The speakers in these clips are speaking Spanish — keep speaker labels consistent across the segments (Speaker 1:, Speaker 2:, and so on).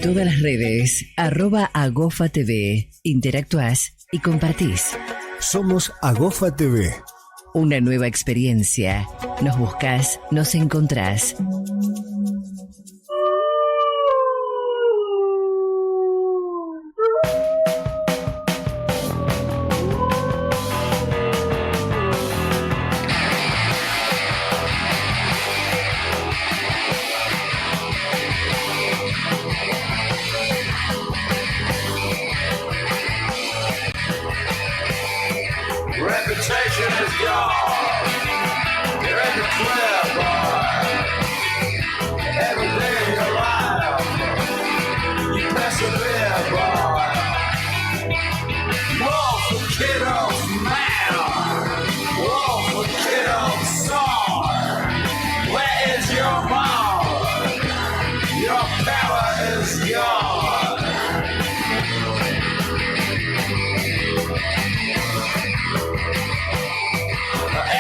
Speaker 1: Todas las redes, @AgofaTV. Interactuás y compartís.
Speaker 2: Somos Agofa TV.
Speaker 1: Una nueva experiencia. Nos buscás, nos encontrás.
Speaker 3: Reputation is gone. You're in the club, boy. Every day you're alive. You persevere, boy. Wolf for kiddos, man. Wolf for kiddos, son. Where is your power? Your power is gone.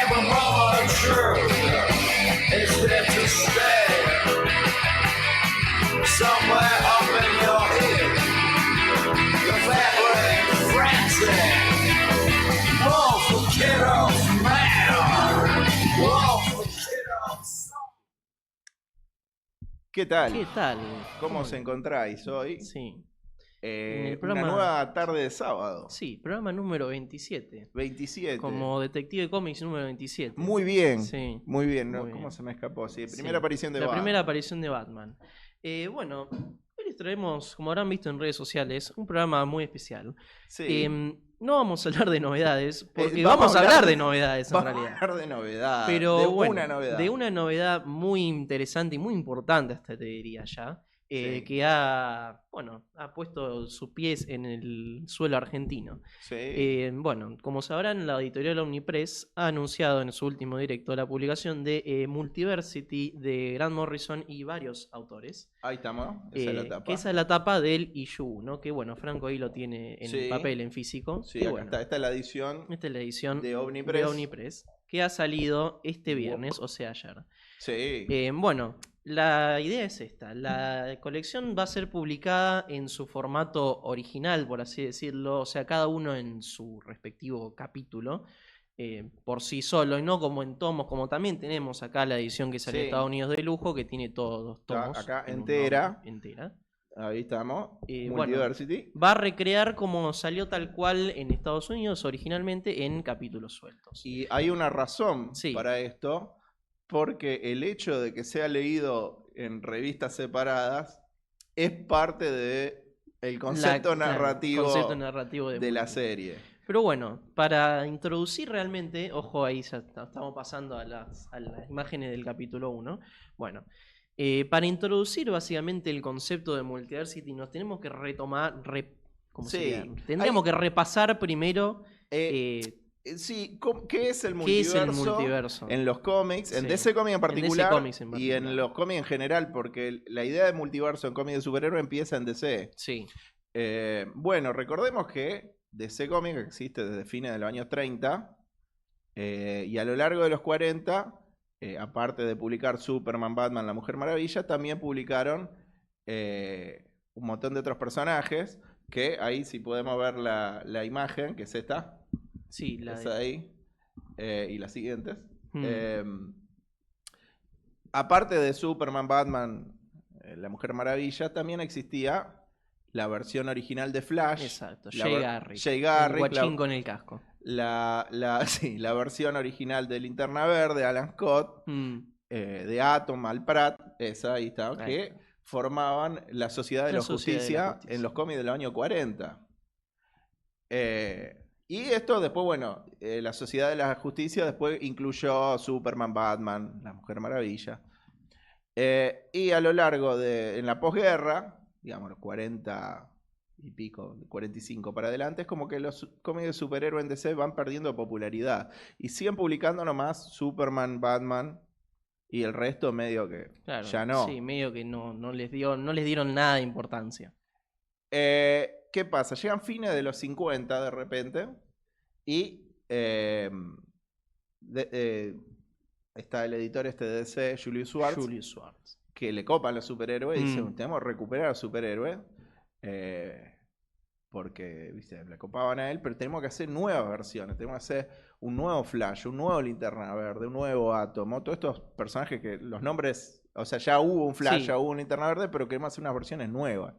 Speaker 3: Every moment of truth is there to stay. Somewhere up in your head, you're vibrating frenzy. Wolf for kiddos, man. Wolf for kiddos.
Speaker 4: ¿Qué tal?
Speaker 5: ¿Qué tal?
Speaker 4: ¿Cómo os encontráis hoy?
Speaker 5: Sí.
Speaker 4: Una
Speaker 5: programa-
Speaker 4: nueva tarde de sábado.
Speaker 5: Sí, programa número 27.
Speaker 4: 27.
Speaker 5: Como Detective Comics número 27.
Speaker 4: Muy bien.
Speaker 5: Sí.
Speaker 4: Muy bien, ¿no?
Speaker 5: Muy
Speaker 4: ¿Cómo
Speaker 5: bien.
Speaker 4: se me escapó? Sí,
Speaker 5: Sí,
Speaker 4: primera aparición de
Speaker 5: La
Speaker 4: Batman.
Speaker 5: primera aparición de Batman. Bueno, hoy les traemos, como habrán visto en redes sociales, un programa muy especial.
Speaker 4: Sí.
Speaker 5: No vamos a hablar de novedades, porque
Speaker 4: vamos
Speaker 5: vamos
Speaker 4: a
Speaker 5: a
Speaker 4: hablar
Speaker 5: hablar
Speaker 4: de-
Speaker 5: de novedades en
Speaker 4: Vamos a
Speaker 5: realidad.
Speaker 4: hablar de novedad.
Speaker 5: Pero
Speaker 4: de
Speaker 5: bueno,
Speaker 4: una novedad.
Speaker 5: de una novedad muy interesante y muy importante, hasta te diría ya,
Speaker 4: Sí.
Speaker 5: que ha puesto sus pies en el suelo argentino.
Speaker 4: Sí.
Speaker 5: Bueno, como sabrán, la editorial Omnipress ha anunciado en su último directo la publicación de Multiversity de Grant Morrison y varios autores.
Speaker 4: Ahí estamos. Esa es la tapa.
Speaker 5: Que esa es la tapa del issue, ¿no? Que bueno, Franco ahí lo tiene en
Speaker 4: Sí.
Speaker 5: papel, en físico.
Speaker 4: Sí,
Speaker 5: Y
Speaker 4: acá
Speaker 5: bueno,
Speaker 4: está. Esta es la edición
Speaker 5: esta es la edición
Speaker 4: de Omnipress.
Speaker 5: que ha salido este viernes, o sea, ayer.
Speaker 4: Sí.
Speaker 5: Bueno, la idea es esta. La colección va a ser publicada en su formato original, por así decirlo. O sea, cada uno en su respectivo capítulo, por sí solo, y no como en tomos, como también tenemos acá la edición que salió
Speaker 4: Sí.
Speaker 5: de Estados Unidos de lujo, que tiene todos los
Speaker 4: Está
Speaker 5: tomos.
Speaker 4: acá
Speaker 5: en un
Speaker 4: entera.
Speaker 5: nombre, entera.
Speaker 4: Ahí estamos.
Speaker 5: Bueno,
Speaker 4: Multiversity.
Speaker 5: va a recrear como salió tal cual en Estados Unidos originalmente en capítulos sueltos.
Speaker 4: Y hay una razón
Speaker 5: Sí.
Speaker 4: para esto, porque el hecho de que sea leído en revistas separadas es parte de el concepto narrativo
Speaker 5: concepto narrativo
Speaker 4: de la
Speaker 5: Multiverse.
Speaker 4: serie.
Speaker 5: Pero bueno, para introducir realmente, ojo ahí, ya estamos pasando a las imágenes del capítulo 1. Bueno, para introducir básicamente el concepto de Multiversity nos tenemos que retomar, ¿cómo
Speaker 4: Sí,
Speaker 5: sería? Tendríamos que repasar primero
Speaker 4: Sí, ¿qué es el
Speaker 5: qué es
Speaker 4: multiverso?
Speaker 5: el multiverso.
Speaker 4: En los cómics, en
Speaker 5: Sí.
Speaker 4: DC Comics en particular,
Speaker 5: Comics en
Speaker 4: y
Speaker 5: particular.
Speaker 4: en los cómics en general, porque la idea de multiverso en cómics de superhéroes empieza en DC.
Speaker 5: Sí,
Speaker 4: Bueno, recordemos que DC Comics existe desde fines de los años 30 y a lo largo de los 40, aparte de publicar Superman, Batman, La Mujer Maravilla, también publicaron un montón de otros personajes que ahí si podemos ver la imagen, que es esta.
Speaker 5: sí,
Speaker 4: Esa de ahí. Y las siguientes.
Speaker 5: Hmm.
Speaker 4: Aparte de Superman, Batman, La Mujer Maravilla, también existía la versión original de Flash.
Speaker 5: Exacto,
Speaker 4: la
Speaker 5: Jay
Speaker 4: ver-
Speaker 5: Garrick.
Speaker 4: Jay
Speaker 5: El
Speaker 4: Garrick,
Speaker 5: guachín con el casco.
Speaker 4: sí, la versión original de Linterna Verde, Alan Scott, de Atom, Al Pratt, esa ahí está,
Speaker 5: Ahí
Speaker 4: que
Speaker 5: está.
Speaker 4: formaban la Sociedad de
Speaker 5: La
Speaker 4: la
Speaker 5: Sociedad de
Speaker 4: Justicia,
Speaker 5: la Justicia.
Speaker 4: en los cómics del año 40. Y esto después, bueno, la Sociedad de la Justicia después incluyó Superman, Batman, La Mujer Maravilla. Y a lo largo en la posguerra, digamos, los 40 y pico, 45 para adelante, es como que los cómics de superhéroes en DC van perdiendo popularidad. Y siguen publicando nomás Superman, Batman, y el resto medio que
Speaker 5: Claro,
Speaker 4: ya no.
Speaker 5: Sí, medio que no les dieron nada de importancia.
Speaker 4: ¿Qué pasa? Llegan fines de los 50 de repente y está el editor de DC, Julius Schwartz,
Speaker 5: Julius Schwartz.
Speaker 4: que le copan los superhéroes y dicen, tenemos que recuperar a los superhéroes. Porque, viste, le copaban a él, pero tenemos que hacer nuevas versiones. Tenemos que hacer un nuevo Flash, un nuevo Linterna Verde, un nuevo Átomo. Todos estos personajes que los nombres, o sea, ya hubo un Flash, ya hubo un Linterna Verde, pero queremos hacer unas versiones nuevas.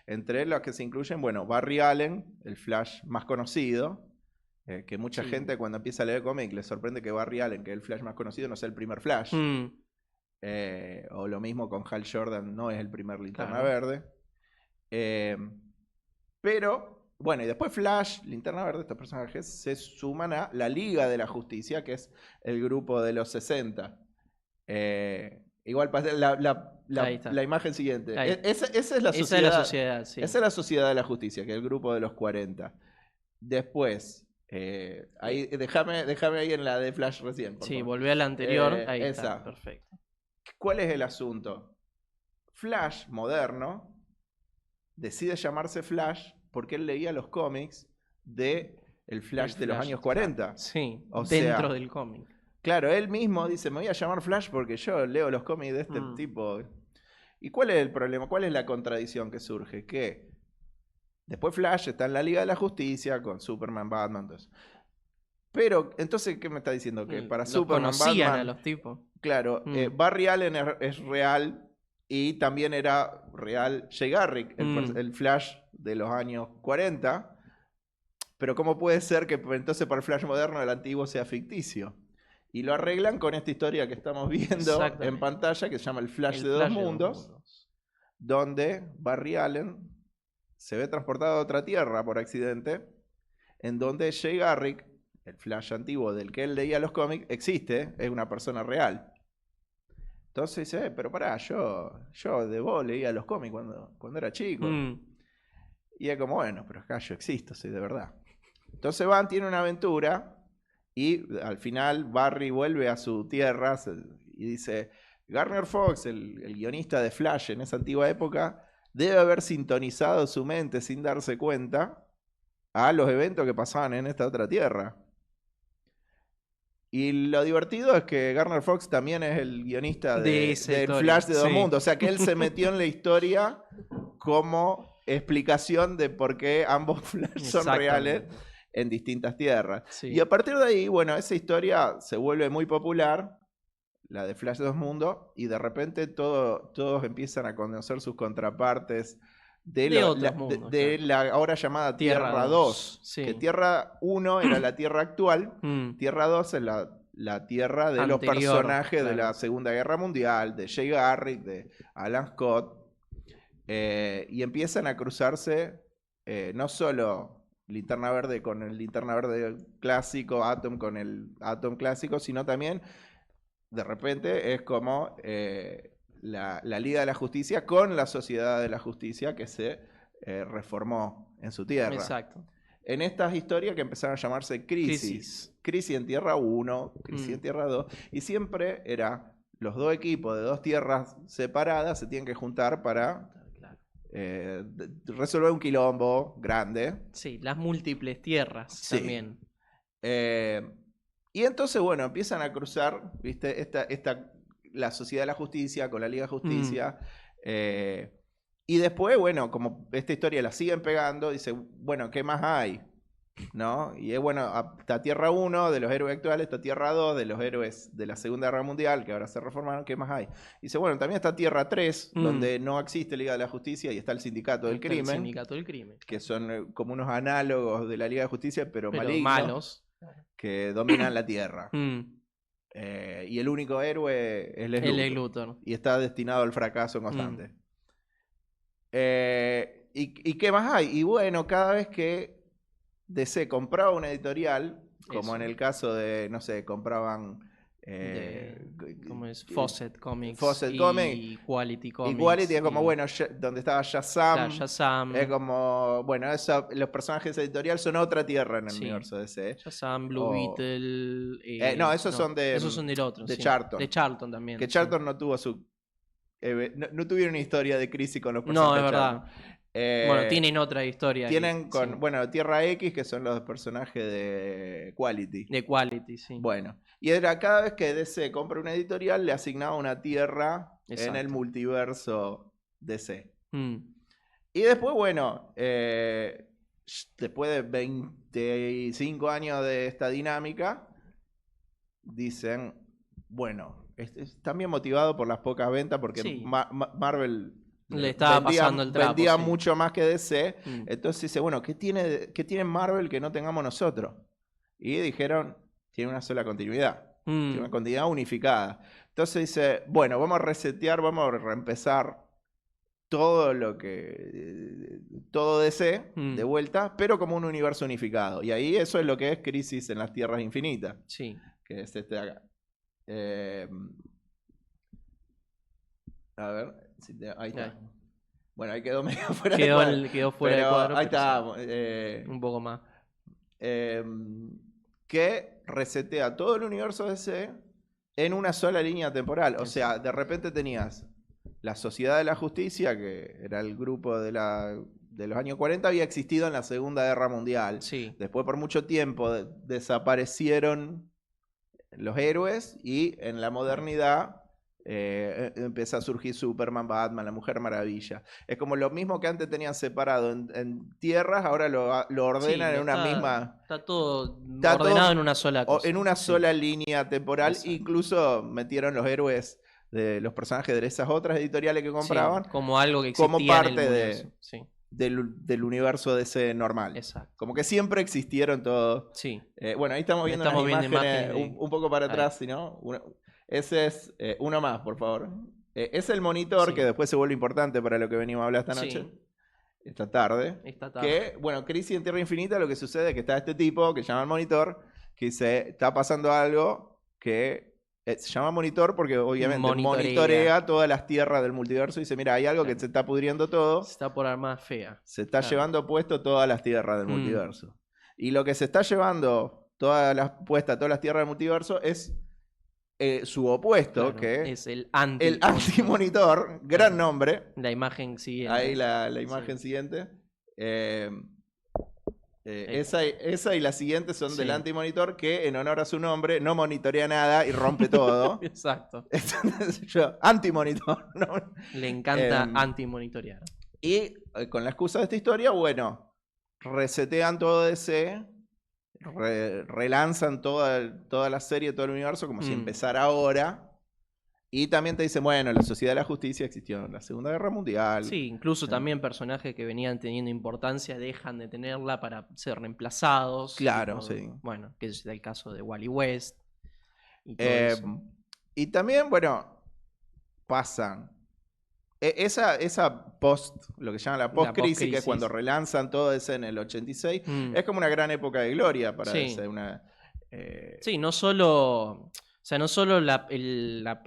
Speaker 4: Entre las que se incluyen, bueno, Barry Allen, el Flash más conocido, que mucha gente cuando empieza a leer cómic le sorprende que Barry Allen, que es el Flash más conocido, no sea el primer Flash. O lo mismo con Hal Jordan, no es el primer Linterna Verde. Pero, bueno, y después Flash, Linterna Verde, estos personajes se suman a la Liga de la Justicia, que es el grupo de los 60. Igual la imagen siguiente. Esa es la sociedad.
Speaker 5: Esa es la sociedad, sí.
Speaker 4: Esa es la Sociedad de la Justicia, que es el grupo de los 40. Después, ahí, déjame ahí en la de Flash recién. Por favor.
Speaker 5: Volví a la anterior. Ahí
Speaker 4: esa.
Speaker 5: está, perfecto.
Speaker 4: ¿Cuál es el asunto? Flash moderno decide llamarse Flash porque él leía los cómics de el Flash de los años 40.
Speaker 5: Sí,
Speaker 4: o
Speaker 5: dentro
Speaker 4: sea,
Speaker 5: del cómic.
Speaker 4: Claro, él mismo dice, me voy a llamar Flash porque yo leo los cómics de este tipo. ¿Y cuál es el problema? ¿Cuál es la contradicción que surge? Que después Flash está en la Liga de la Justicia con Superman, Batman, todo eso. Pero, entonces, ¿qué me está diciendo? Que para Superman,
Speaker 5: conocían
Speaker 4: Batman,
Speaker 5: a los tipos.
Speaker 4: Claro, Barry Allen es real y también era real Jay Garrick, el Flash de los años 40. Pero ¿cómo puede ser que entonces para el Flash moderno el antiguo sea ficticio? Y lo arreglan con esta historia que estamos viendo en pantalla, que se llama El Flash de Dos Mundos, donde Barry Allen se ve transportado a otra tierra por accidente, en donde Jay Garrick, el Flash antiguo del que él leía los cómics, existe, es una persona real. Entonces dice, pero pará, yo de vos leía los cómics cuando era chico. Y es como, bueno, pero acá yo existo, soy de verdad. Entonces tiene una aventura y al final Barry vuelve a su tierra y dice, Gardner Fox, el guionista de Flash en esa antigua época, debe haber sintonizado su mente sin darse cuenta a los eventos que pasaban en esta otra tierra. Y lo divertido es que Gardner Fox también es el guionista del Flash de Dos Mundos. O sea que él se metió en la historia como explicación de por qué ambos Flash son reales en distintas tierras. Y a partir de ahí, bueno, esa historia se vuelve muy popular, la de Flash de Dos Mundos, y de repente todos empiezan a conocer sus contrapartes de la ahora llamada Tierra 2. Que Tierra 1 era la Tierra actual, Tierra 2 es la Tierra de los personajes de la Segunda Guerra Mundial, de Jay Garrick, de Alan Scott, y empiezan a cruzarse no solo Linterna Verde con el Linterna Verde clásico, Atom con el Atom clásico, sino también de repente es como la Liga de la Justicia con la Sociedad de la Justicia que se reformó en su tierra.
Speaker 5: Exacto.
Speaker 4: En estas historias que empezaron a llamarse Crisis. Crisis en Tierra 1, Crisis en Tierra 2, y siempre era los dos equipos de dos tierras separadas se tienen que juntar para resolver un quilombo grande.
Speaker 5: Sí, las múltiples tierras también.
Speaker 4: Y entonces, bueno, empiezan a cruzar, ¿viste? La Sociedad de la Justicia con la Liga de Justicia. Y después, bueno, como esta historia la siguen pegando, dice, bueno, ¿qué más hay? ¿No? Y es bueno, está Tierra 1 de los héroes actuales, está Tierra 2 de los héroes de la Segunda Guerra Mundial, que ahora se reformaron, ¿qué más hay? Y dice, bueno, también está Tierra 3, donde no existe Liga de la Justicia y está el Sindicato del Crimen.
Speaker 5: El Sindicato del Crimen.
Speaker 4: Que son como unos análogos de la Liga de Justicia, pero malignos. Que dominan la Tierra. Y el único héroe es Lex Luthor. Y está destinado al fracaso constante. ¿Y qué más hay? Y bueno, cada vez que DC compraba una editorial, como en el caso de, no sé, compraban...
Speaker 5: ¿Cómo es? Fawcett Comics
Speaker 4: y
Speaker 5: Quality Comics.
Speaker 4: Y Quality es como, bueno, donde estaba Shazam.
Speaker 5: Shazam.
Speaker 4: Es como, bueno, los personajes de esa editorial son otra tierra en el universo DC.
Speaker 5: Shazam, Blue Beetle.
Speaker 4: No, esos son
Speaker 5: del otro.
Speaker 4: De Charlton.
Speaker 5: De Charlton también.
Speaker 4: Que Charlton no tuvo su... no tuvieron una historia de crisis con los personajes.
Speaker 5: No, es verdad. Bueno, tienen otra historia.
Speaker 4: Tienen con,
Speaker 5: sí.
Speaker 4: bueno, Tierra X, que son los personajes de Quality.
Speaker 5: De Quality, sí.
Speaker 4: Bueno, y era cada vez que DC compra una editorial, le asignaba una tierra en el
Speaker 5: Exacto.
Speaker 4: multiverso DC.
Speaker 5: Mm.
Speaker 4: Y después, bueno, después de 25 años de esta dinámica, dicen, bueno, también motivado por las pocas ventas, porque
Speaker 5: Sí.
Speaker 4: Marvel
Speaker 5: Le estaba pasando el trapo,
Speaker 4: vendía
Speaker 5: sí.
Speaker 4: mucho más que DC.
Speaker 5: Mm.
Speaker 4: Entonces dice, bueno, ¿qué tiene Marvel que no tengamos nosotros? Y dijeron, tiene una sola continuidad. Tiene una continuidad unificada. Entonces dice, bueno, vamos a resetear, vamos a reempezar todo todo DC de vuelta, pero como un universo unificado. Y ahí eso es lo que es Crisis en las Tierras Infinitas.
Speaker 5: Sí.
Speaker 4: Que es este de acá. A ver, ahí está.
Speaker 5: Ahí.
Speaker 4: Bueno, ahí quedó medio fuera de cuadro.
Speaker 5: Quedó fuera de
Speaker 4: Pero
Speaker 5: cuadro.
Speaker 4: ahí
Speaker 5: pero
Speaker 4: está.
Speaker 5: sí, un poco más.
Speaker 4: Que resetea todo el universo DC en una sola línea temporal. O sea, de repente tenías la Sociedad de la Justicia, que era el grupo de los años 40, había existido en la Segunda Guerra Mundial.
Speaker 5: Sí.
Speaker 4: Después por mucho tiempo desaparecieron los héroes y en la modernidad empieza a surgir Superman, Batman, la Mujer Maravilla. Es como lo mismo que antes tenían separado en tierras, ahora lo ordenan
Speaker 5: Sí,
Speaker 4: en una misma...
Speaker 5: Está todo
Speaker 4: Está
Speaker 5: ordenado
Speaker 4: todo
Speaker 5: en una sola cosa.
Speaker 4: en una
Speaker 5: Sí.
Speaker 4: sola línea temporal.
Speaker 5: Exacto.
Speaker 4: Incluso metieron los héroes de los personajes de esas otras editoriales que compraban
Speaker 5: Sí, como algo que existía
Speaker 4: como parte
Speaker 5: en el universo. Sí.
Speaker 4: del universo DC normal.
Speaker 5: Exacto.
Speaker 4: Como que siempre existieron todos.
Speaker 5: Sí.
Speaker 4: Bueno, ahí estamos viendo
Speaker 5: Estamos
Speaker 4: unas
Speaker 5: viendo
Speaker 4: imágenes
Speaker 5: imágenes
Speaker 4: un poco para
Speaker 5: ahí.
Speaker 4: atrás, si no. Ese es uno más, por favor. Es el monitor
Speaker 5: Sí.
Speaker 4: que después se vuelve importante para lo que venimos a hablar esta noche.
Speaker 5: Sí.
Speaker 4: Esta tarde.
Speaker 5: Esta tarde.
Speaker 4: Que, bueno, Crisis en Tierra Infinita, lo que sucede es que está este tipo que se llama el monitor, que dice, está pasando algo que se llama monitor porque obviamente monitorea todas las tierras del multiverso y dice, mira, hay algo que se está pudriendo todo.
Speaker 5: Se está por armar fea.
Speaker 4: Se está llevando puesto todas las tierras del multiverso. Y lo que se está llevando todas las tierras del multiverso es su opuesto,
Speaker 5: Claro,
Speaker 4: que
Speaker 5: es el
Speaker 4: el antimonitor, gran nombre.
Speaker 5: La imagen siguiente.
Speaker 4: Ahí la imagen siguiente. Esa y la siguiente son del antimonitor, que en honor a su nombre no monitorea nada y rompe todo.
Speaker 5: Exacto.
Speaker 4: Antimonitor. ¿no?
Speaker 5: Le encanta antimonitorear.
Speaker 4: Y con la excusa de esta historia, bueno, resetean todo DC, relanzan toda la serie, todo el universo, como si empezara ahora. Y también te dicen, bueno, la Sociedad de la Justicia existió en la Segunda Guerra Mundial.
Speaker 5: Sí, incluso también personajes que venían teniendo importancia dejan de tenerla para ser reemplazados.
Speaker 4: Claro,
Speaker 5: tipo,
Speaker 4: sí.
Speaker 5: Bueno, que es el caso de Wally West. Y, todo
Speaker 4: y también, bueno, pasan. Esa lo que llaman la post-crisis, que es cuando relanzan todo eso en el 86, es como una gran época de gloria para DC.
Speaker 5: Sí, no solo... O sea, no solo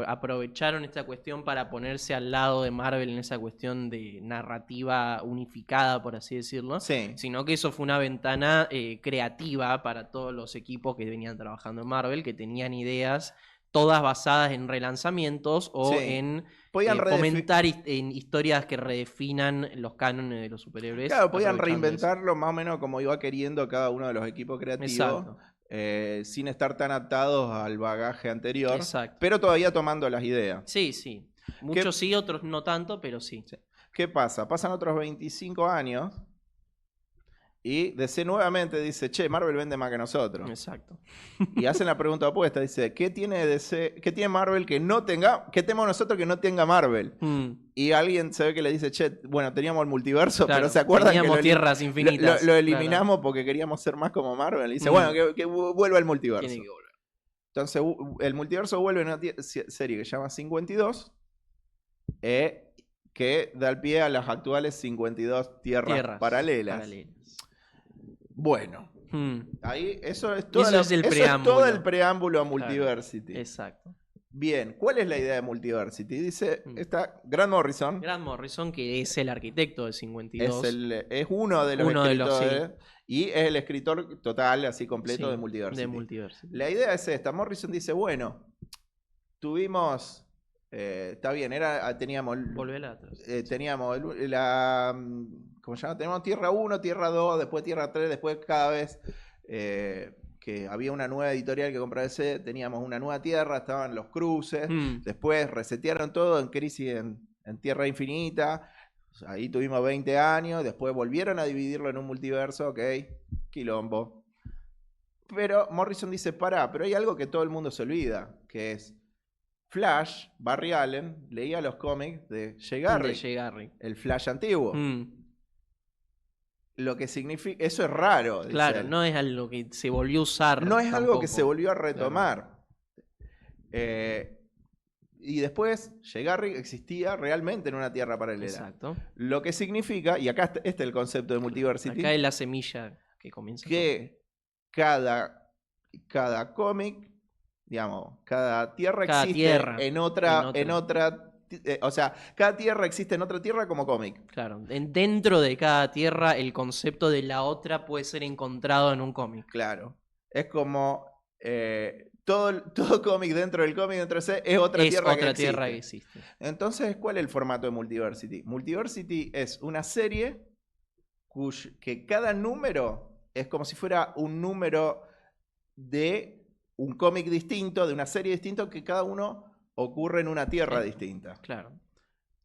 Speaker 5: aprovecharon esta cuestión para ponerse al lado de Marvel en esa cuestión de narrativa unificada, por así decirlo, sino que eso fue una ventana creativa para todos los equipos que venían trabajando en Marvel, que tenían ideas todas basadas en relanzamientos o en comentar en historias que redefinan los cánones de los superhéroes.
Speaker 4: Claro, podían reinventarlo más o menos como iba queriendo cada uno de los equipos creativos.
Speaker 5: Exacto.
Speaker 4: Sin estar tan atados al bagaje anterior,
Speaker 5: Exacto.
Speaker 4: pero todavía tomando las ideas.
Speaker 5: Sí, sí. Muchos sí, otros no tanto, pero sí.
Speaker 4: ¿Qué pasa? Pasan otros 25 años y DC nuevamente dice, che, Marvel vende más que nosotros.
Speaker 5: Exacto.
Speaker 4: Y hacen la pregunta opuesta, dice, ¿qué tiene Marvel que no tenga, qué tenemos nosotros que no tenga Marvel? Y alguien se ve que le dice, che, bueno, teníamos el multiverso,
Speaker 5: claro,
Speaker 4: pero ¿se acuerdan
Speaker 5: teníamos
Speaker 4: que
Speaker 5: tierras infinitas?
Speaker 4: Lo eliminamos porque queríamos ser más como Marvel? Y dice, bueno, que vuelva el multiverso.
Speaker 5: Tiene que volver.
Speaker 4: Entonces, el multiverso vuelve en una serie que se llama 52, que da el pie a las actuales 52 tierras paralelas. Bueno, ahí eso es todo el preámbulo a Multiversity.
Speaker 5: Claro. Exacto.
Speaker 4: Bien, ¿cuál es la idea de Multiversity? Dice, está Grant Morrison.
Speaker 5: Grant Morrison, que es el arquitecto de 52.
Speaker 4: Es uno de los escritores. Y es el escritor total, así completo, de Multiversity. La idea es esta. Morrison dice, bueno, tuvimos... está bien, teníamos...
Speaker 5: Volvela atrás.
Speaker 4: Teníamos la ¿cómo se llama? Tenemos Tierra 1, Tierra 2, después Tierra 3, después cada vez que había una nueva editorial que compraba ese, teníamos una nueva Tierra, estaban los cruces, después resetearon todo en Crisis en Tierra Infinita, ahí tuvimos 20 años, después volvieron a dividirlo en un multiverso, ok, quilombo. Pero Morrison dice, pará, pero hay algo que todo el mundo se olvida, que es Flash, Barry allen, leía los cómics de Jay Garrick, el Flash antiguo. Lo que significa, eso es raro.
Speaker 5: Claro, no es algo que se volvió a usar.
Speaker 4: No es
Speaker 5: tampoco.
Speaker 4: algo que se volvió a retomar. Y después, Jay Garrick existía realmente en una tierra paralela.
Speaker 5: Exacto.
Speaker 4: Lo que significa, y acá este es el concepto de Multiversity.
Speaker 5: Acá es la semilla que comienza.
Speaker 4: Que cada cómic, digamos, cada tierra existe en otra. O sea, cada tierra existe en otra tierra como cómic.
Speaker 5: Claro, dentro de cada tierra el concepto de la otra puede ser encontrado en un cómic.
Speaker 4: Claro. Es como todo cómic dentro del cómic dentro de ese es otra tierra que existe. Entonces, ¿cuál es el formato de Multiversity? Multiversity es una serie que cada número es como si fuera un número de un cómic distinto, de una serie distinta, que cada uno ocurre en una tierra distinta.
Speaker 5: Claro.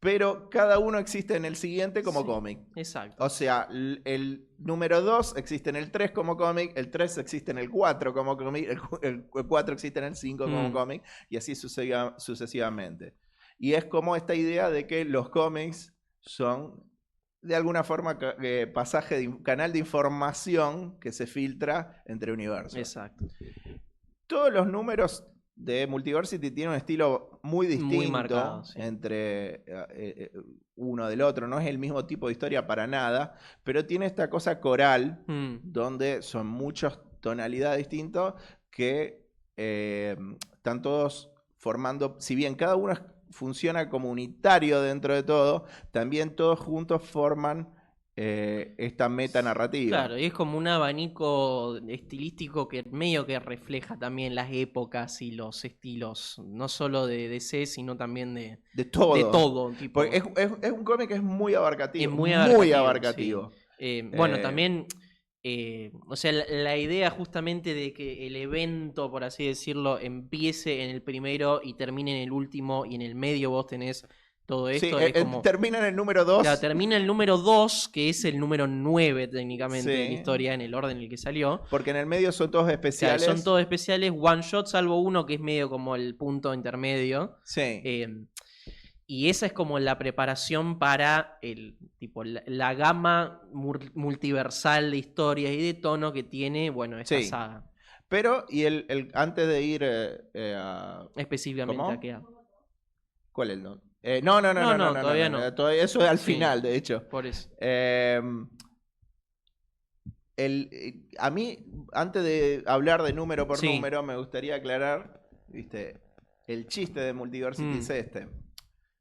Speaker 4: Pero cada uno existe en el siguiente como cómic.
Speaker 5: Exacto.
Speaker 4: O sea, el número 2 existe en el 3 como cómic, el 3 existe en el 4 como cómic, el 4 existe en el 5 como cómic, y así sucesivamente. Y es como esta idea de que los cómics son, de alguna forma, canal de información que se filtra entre universos.
Speaker 5: Exacto.
Speaker 4: Todos los números de Multiversity tienen un estilo muy distinto, muy marcado, entre uno del otro. No es el mismo tipo de historia para nada, pero tiene esta cosa coral, donde son muchas tonalidades distintas que están todos formando, si bien cada uno funciona como unitario dentro de todo, también todos juntos forman esta metanarrativa.
Speaker 5: Claro, y es como un abanico estilístico que medio que refleja también las épocas y los estilos, no solo de DC, sino también de todo. Tipo.
Speaker 4: Porque es un cómic que es muy abarcativo.
Speaker 5: Es muy
Speaker 4: abarcativo.
Speaker 5: Sí. Bueno, también, o sea, la idea justamente de que el evento, por así decirlo, empiece en el primero y termine en el último, y en el medio vos tenés todo esto.
Speaker 4: Sí,
Speaker 5: es como,
Speaker 4: termina en el número 2.
Speaker 5: Claro, termina el número 2, que es el número 9 técnicamente de la historia, en el orden en el que salió.
Speaker 4: Porque en el medio son todos especiales.
Speaker 5: Claro, son todos especiales, one shot, salvo uno que es medio como el punto intermedio.
Speaker 4: Sí.
Speaker 5: Y esa es como la preparación para la gama multiversal de historias y de tono que tiene, bueno, esta saga.
Speaker 4: Pero, y antes de ir
Speaker 5: específicamente
Speaker 4: ¿cómo?
Speaker 5: a qué?
Speaker 4: ¿Cuál es el no? No, todavía no. Eso es al final, de hecho.
Speaker 5: Por eso.
Speaker 4: A mí, antes de hablar de número por número, me gustaría aclarar, ¿viste? El chiste de Multiversity es este.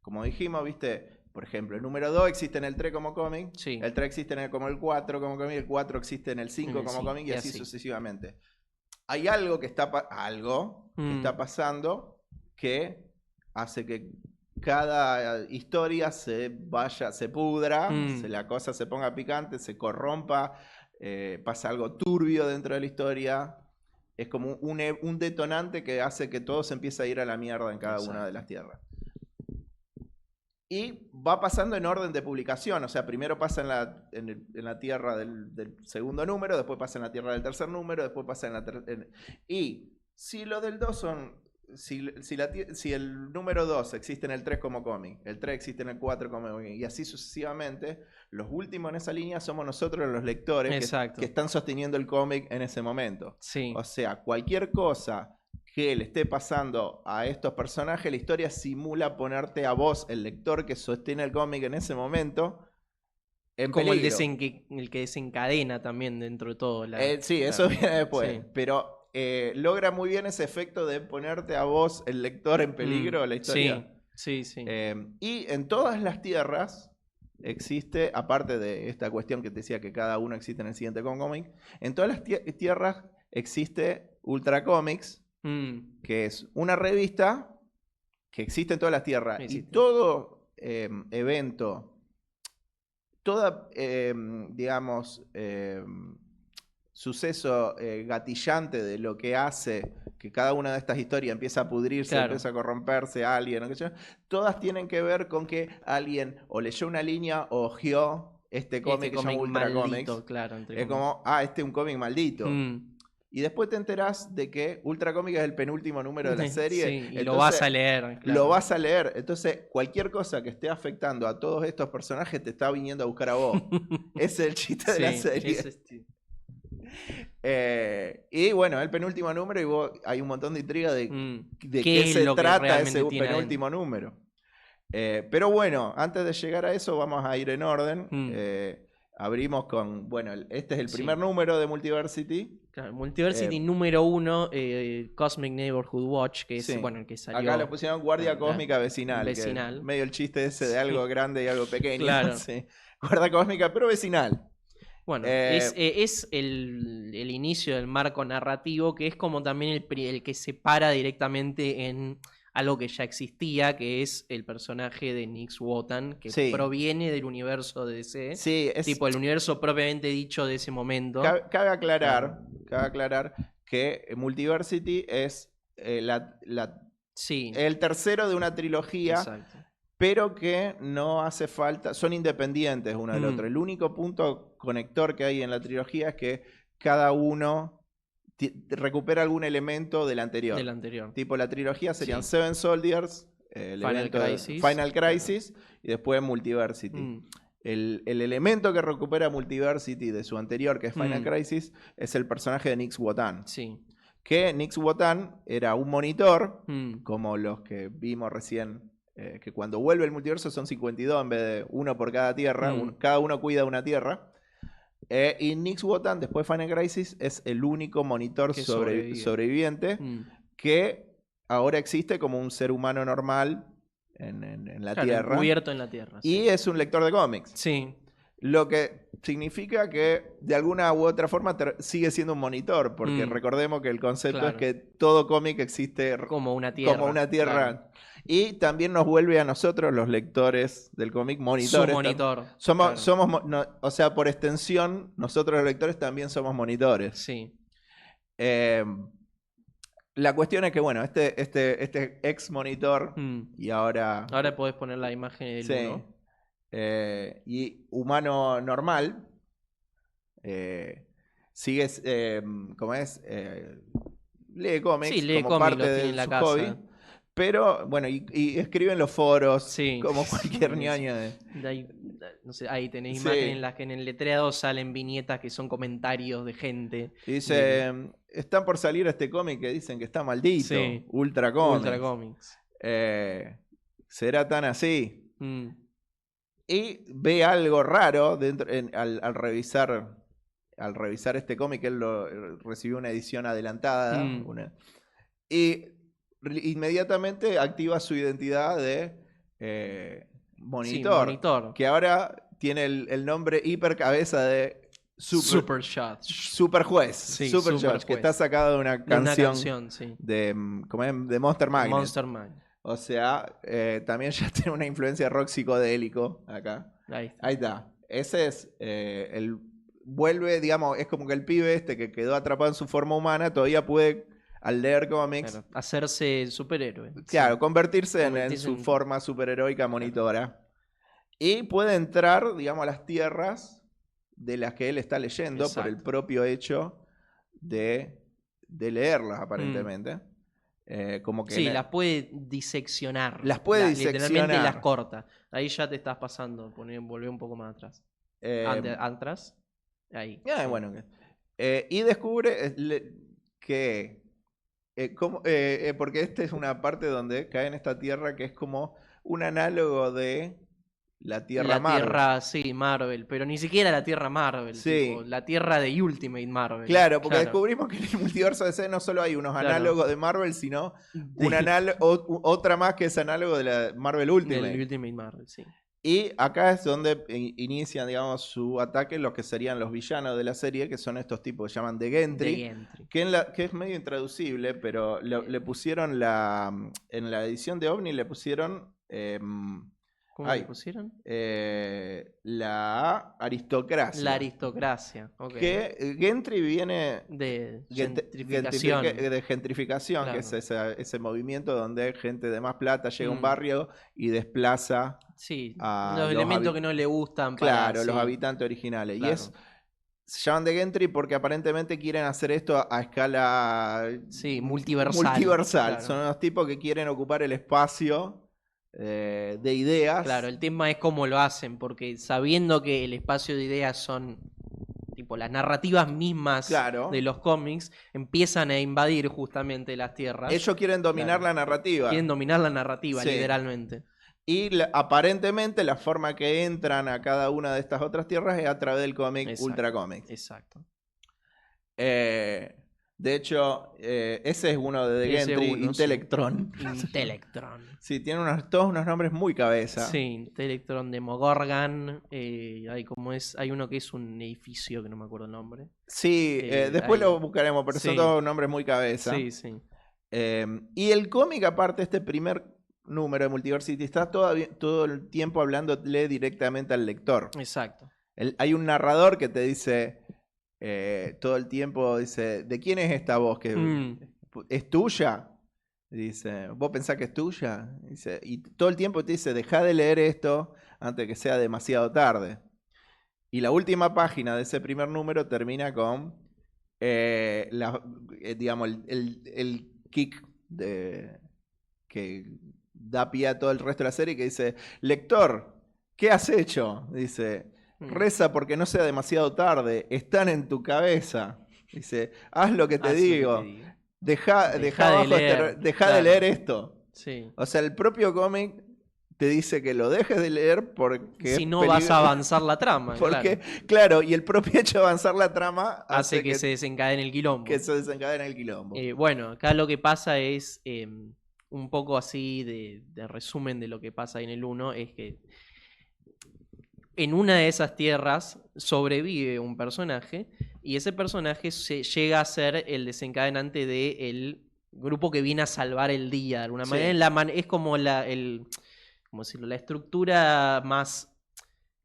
Speaker 4: Como dijimos, ¿viste? Por ejemplo, el número 2 existe en el 3 como cómic, el 3 existe como el 4 como cómic, el 4 existe en el 5 como cómic y así sucesivamente. Hay algo que está pasando que hace que cada historia se pudra, la cosa se ponga picante, se corrompa, pasa algo turbio dentro de la historia. Es como un detonante que hace que todo se empiece a ir a la mierda en cada una de las tierras. Y va pasando en orden de publicación, o sea, primero pasa en la tierra del segundo número, después pasa en la tierra del tercer número, después pasa en la y si los del 2 son... Si el número 2 existe en el 3 como cómic, el 3 existe en el 4 como cómic, y así sucesivamente, los últimos en esa línea somos nosotros los lectores que están sosteniendo el cómic en ese momento.
Speaker 5: Sí.
Speaker 4: O sea, cualquier cosa que le esté pasando a estos personajes, la historia simula ponerte a vos, el lector que sostiene el cómic en ese momento, en
Speaker 5: como
Speaker 4: peligro.
Speaker 5: el que desencadena también dentro de todo.
Speaker 4: Sí, eso viene después. Sí. Pero logra muy bien ese efecto de ponerte a vos, el lector, en peligro la historia.
Speaker 5: Sí.
Speaker 4: Y en todas las tierras existe, aparte de esta cuestión que te decía que cada uno existe en el siguiente cómic, en todas las tierras existe Ultra Comics, que es una revista que existe en todas las tierras. Y todo evento toda, digamos, suceso gatillante de lo que hace que cada una de estas historias empieza a pudrirse,
Speaker 5: Claro.
Speaker 4: empieza a corromperse, alguien, o qué sé yo, todas tienen que ver con que alguien o leyó una línea o ojeó este cómic que se llama Ultra
Speaker 5: maldito,
Speaker 4: Comics.
Speaker 5: claro, entre
Speaker 4: Es
Speaker 5: comillas.
Speaker 4: como, este es un cómic maldito. Y después te enterás de que Ultra Comics es el penúltimo número de la serie.
Speaker 5: Sí, y
Speaker 4: entonces,
Speaker 5: lo vas a leer. Claro.
Speaker 4: Lo vas a leer. Entonces, cualquier cosa que esté afectando a todos estos personajes te está viniendo a buscar a vos. Ese es el chiste de la serie. Y bueno, el penúltimo número, y hay un montón de intriga de qué
Speaker 5: es
Speaker 4: se
Speaker 5: lo que
Speaker 4: trata
Speaker 5: realmente
Speaker 4: ese
Speaker 5: tiene
Speaker 4: penúltimo número. Pero bueno, antes de llegar a eso, vamos a ir en orden. Abrimos con, bueno, este es el primer número de Multiversity.
Speaker 5: Claro, Multiversity número 1, Cosmic Neighborhood Watch, que es bueno, el que salió.
Speaker 4: Acá le pusieron Guardia Cósmica Vecinal.
Speaker 5: Vecinal.
Speaker 4: Que es medio el chiste ese de algo grande y algo pequeño.
Speaker 5: Claro.
Speaker 4: Sí. Guardia Cósmica, pero vecinal.
Speaker 5: Bueno, es el inicio del marco narrativo, que es como también el que se para directamente en algo que ya existía, que es el personaje de Nix Wotan, que proviene del universo de DC.
Speaker 4: Sí, es
Speaker 5: tipo el universo propiamente dicho de ese momento.
Speaker 4: Cabe aclarar que Multiversity es el tercero de una trilogía.
Speaker 5: Exacto.
Speaker 4: Pero que no hace falta, son independientes uno del otro. El único punto conector que hay en la trilogía es que cada uno recupera algún elemento del anterior. Tipo, la trilogía serían Seven Soldiers, Final Crisis y después Multiversity. El elemento que recupera Multiversity de su anterior, que es Final Crisis, es el personaje de Nix Wotan.
Speaker 5: Sí.
Speaker 4: Que Nix Wotan era un monitor, como los que vimos recién. Que cuando vuelve el multiverso son 52 en vez de uno por cada tierra. Cada uno cuida una tierra. Y Nix Wotan, después de Final Crisis, es el único monitor sobreviviente que ahora existe como un ser humano normal en la Tierra.
Speaker 5: Cubierto en la Tierra.
Speaker 4: Y es un lector de cómics.
Speaker 5: Sí.
Speaker 4: Lo que significa que de alguna u otra forma sigue siendo un monitor, porque recordemos que el concepto es que todo cómic existe
Speaker 5: como una tierra.
Speaker 4: Claro. Y también nos vuelve a nosotros, los lectores del cómic, monitores.
Speaker 5: Su monitor.
Speaker 4: O sea, por extensión, nosotros los lectores también somos monitores.
Speaker 5: Sí.
Speaker 4: La cuestión es que, bueno, este ex monitor y ahora...
Speaker 5: Ahora podés poner la imagen del uno.
Speaker 4: Y humano normal sigue, como es, lee cómics como parte de su hobby. Pero, bueno, y escribe en los foros, como cualquier ñaño.
Speaker 5: No sé, ahí tenés imágenes en las que en el letreado salen viñetas que son comentarios de gente.
Speaker 4: Y dice, están por salir este cómic que dicen que está maldito. Ultra Comics. ¿Será tan así? Y ve algo raro al revisar este cómic. Él recibió una edición adelantada. Y inmediatamente activa su identidad de monitor, que ahora tiene el nombre hipercabeza de
Speaker 5: Super Shot.
Speaker 4: Super Juez. Super Juez, que está sacado de una canción de Monster Magnet. O sea, también ya tiene una influencia rock psicodélico acá. Ahí está. Ese es vuelve, digamos, es como que el pibe este que quedó atrapado en su forma humana todavía puede, al leer cómics,
Speaker 5: hacerse superhéroe.
Speaker 4: Claro, convertirse en su forma superheroica monitora. Y puede entrar, digamos, a las tierras de las que él está leyendo por el propio hecho de leerlas, aparentemente. Como que
Speaker 5: las puede diseccionar.
Speaker 4: Literalmente
Speaker 5: las corta. Ahí ya te estás pasando. Volvé un poco más atrás. Atrás. Ahí.
Speaker 4: Bueno. Y descubre que... porque esta es una parte donde cae en esta tierra que es como un análogo de la Tierra Marvel.
Speaker 5: Marvel. Pero ni siquiera la Tierra Marvel. Tipo, la Tierra de Ultimate Marvel.
Speaker 4: Claro, porque descubrimos que en el multiverso de DC no solo hay unos análogos de Marvel, sino otra más que es análogo de la Marvel Ultimate.
Speaker 5: El Ultimate Marvel, sí.
Speaker 4: Y acá es donde inician, digamos, su ataque los que serían los villanos de la serie, que son estos tipos que se llaman The Gentry. Que es medio intraducible, pero le pusieron en la edición de OVNI le pusieron...
Speaker 5: ¿Cómo
Speaker 4: Ay,
Speaker 5: le pusieron?
Speaker 4: La aristocracia.
Speaker 5: La aristocracia. Ok.
Speaker 4: Que Gentry viene
Speaker 5: De
Speaker 4: gente-
Speaker 5: gentrificación.
Speaker 4: de gentrificación, que
Speaker 5: Claro.
Speaker 4: es ese movimiento donde gente de más plata llega a un
Speaker 5: Mm.
Speaker 4: barrio y desplaza
Speaker 5: Sí,
Speaker 4: a
Speaker 5: los
Speaker 4: los
Speaker 5: elementos
Speaker 4: habi-
Speaker 5: que no le gustan
Speaker 4: claro, los
Speaker 5: sí,
Speaker 4: habitantes originales.
Speaker 5: claro.
Speaker 4: Y se llaman de Gentry porque aparentemente quieren hacer esto a escala
Speaker 5: Sí, multiversal.
Speaker 4: multiversal.
Speaker 5: Claro.
Speaker 4: Son unos tipos que quieren ocupar el espacio de ideas.
Speaker 5: Claro, el tema es cómo lo hacen, porque sabiendo que el espacio de ideas son tipo las narrativas mismas
Speaker 4: Claro.
Speaker 5: de los cómics, empiezan a invadir justamente las tierras.
Speaker 4: Ellos quieren dominar
Speaker 5: Claro.
Speaker 4: la narrativa.
Speaker 5: Quieren dominar la narrativa,
Speaker 4: Sí.
Speaker 5: literalmente.
Speaker 4: Y aparentemente la forma que entran a cada una de estas otras tierras es a través del cómic
Speaker 5: Exacto.
Speaker 4: Ultra Comics.
Speaker 5: Exacto.
Speaker 4: De hecho, ese es uno de The
Speaker 5: Ese
Speaker 4: Gentry,
Speaker 5: uno,
Speaker 4: Intellectron.
Speaker 5: Intelectron.
Speaker 4: Sí, tiene todos unos nombres muy cabeza.
Speaker 5: Sí, Intelectron, Demogorgon. Hay uno que es un edificio que no me acuerdo el nombre.
Speaker 4: Sí, después
Speaker 5: ahí.
Speaker 4: lo buscaremos, pero son
Speaker 5: Sí.
Speaker 4: todos nombres muy cabeza.
Speaker 5: Sí, sí.
Speaker 4: Y el cómic, aparte, este primer número de Multiversity, está todo el tiempo hablándole directamente al lector.
Speaker 5: Exacto.
Speaker 4: Hay un narrador que te dice todo el tiempo, dice, ¿de quién es esta voz? ¿Es tuya? Dice, ¿vos pensás que es tuya? Dice, y todo el tiempo te dice, deja de leer esto antes que sea demasiado tarde. Y la última página de ese primer número termina con, digamos, el kick que da pie a todo el resto de la serie, que dice, lector, ¿qué has hecho? Dice, reza porque no sea demasiado tarde, están en tu cabeza. Dice, haz lo que te digo. Deja de leer esto.
Speaker 5: Sí.
Speaker 4: O sea, el propio cómic te dice que lo dejes de leer porque
Speaker 5: Si
Speaker 4: es
Speaker 5: no vas a avanzar la trama.
Speaker 4: porque, claro, y el propio hecho de avanzar la trama
Speaker 5: hace que se desencadene el quilombo.
Speaker 4: que se desencadena el quilombo.
Speaker 5: Bueno, acá lo que pasa es un poco así de resumen de lo que pasa en el 1, es que en una de esas tierras sobrevive un personaje y ese personaje llega a ser el desencadenante del grupo que viene a salvar el día de alguna
Speaker 4: Sí.
Speaker 5: manera. Es como ¿cómo decirlo? La estructura más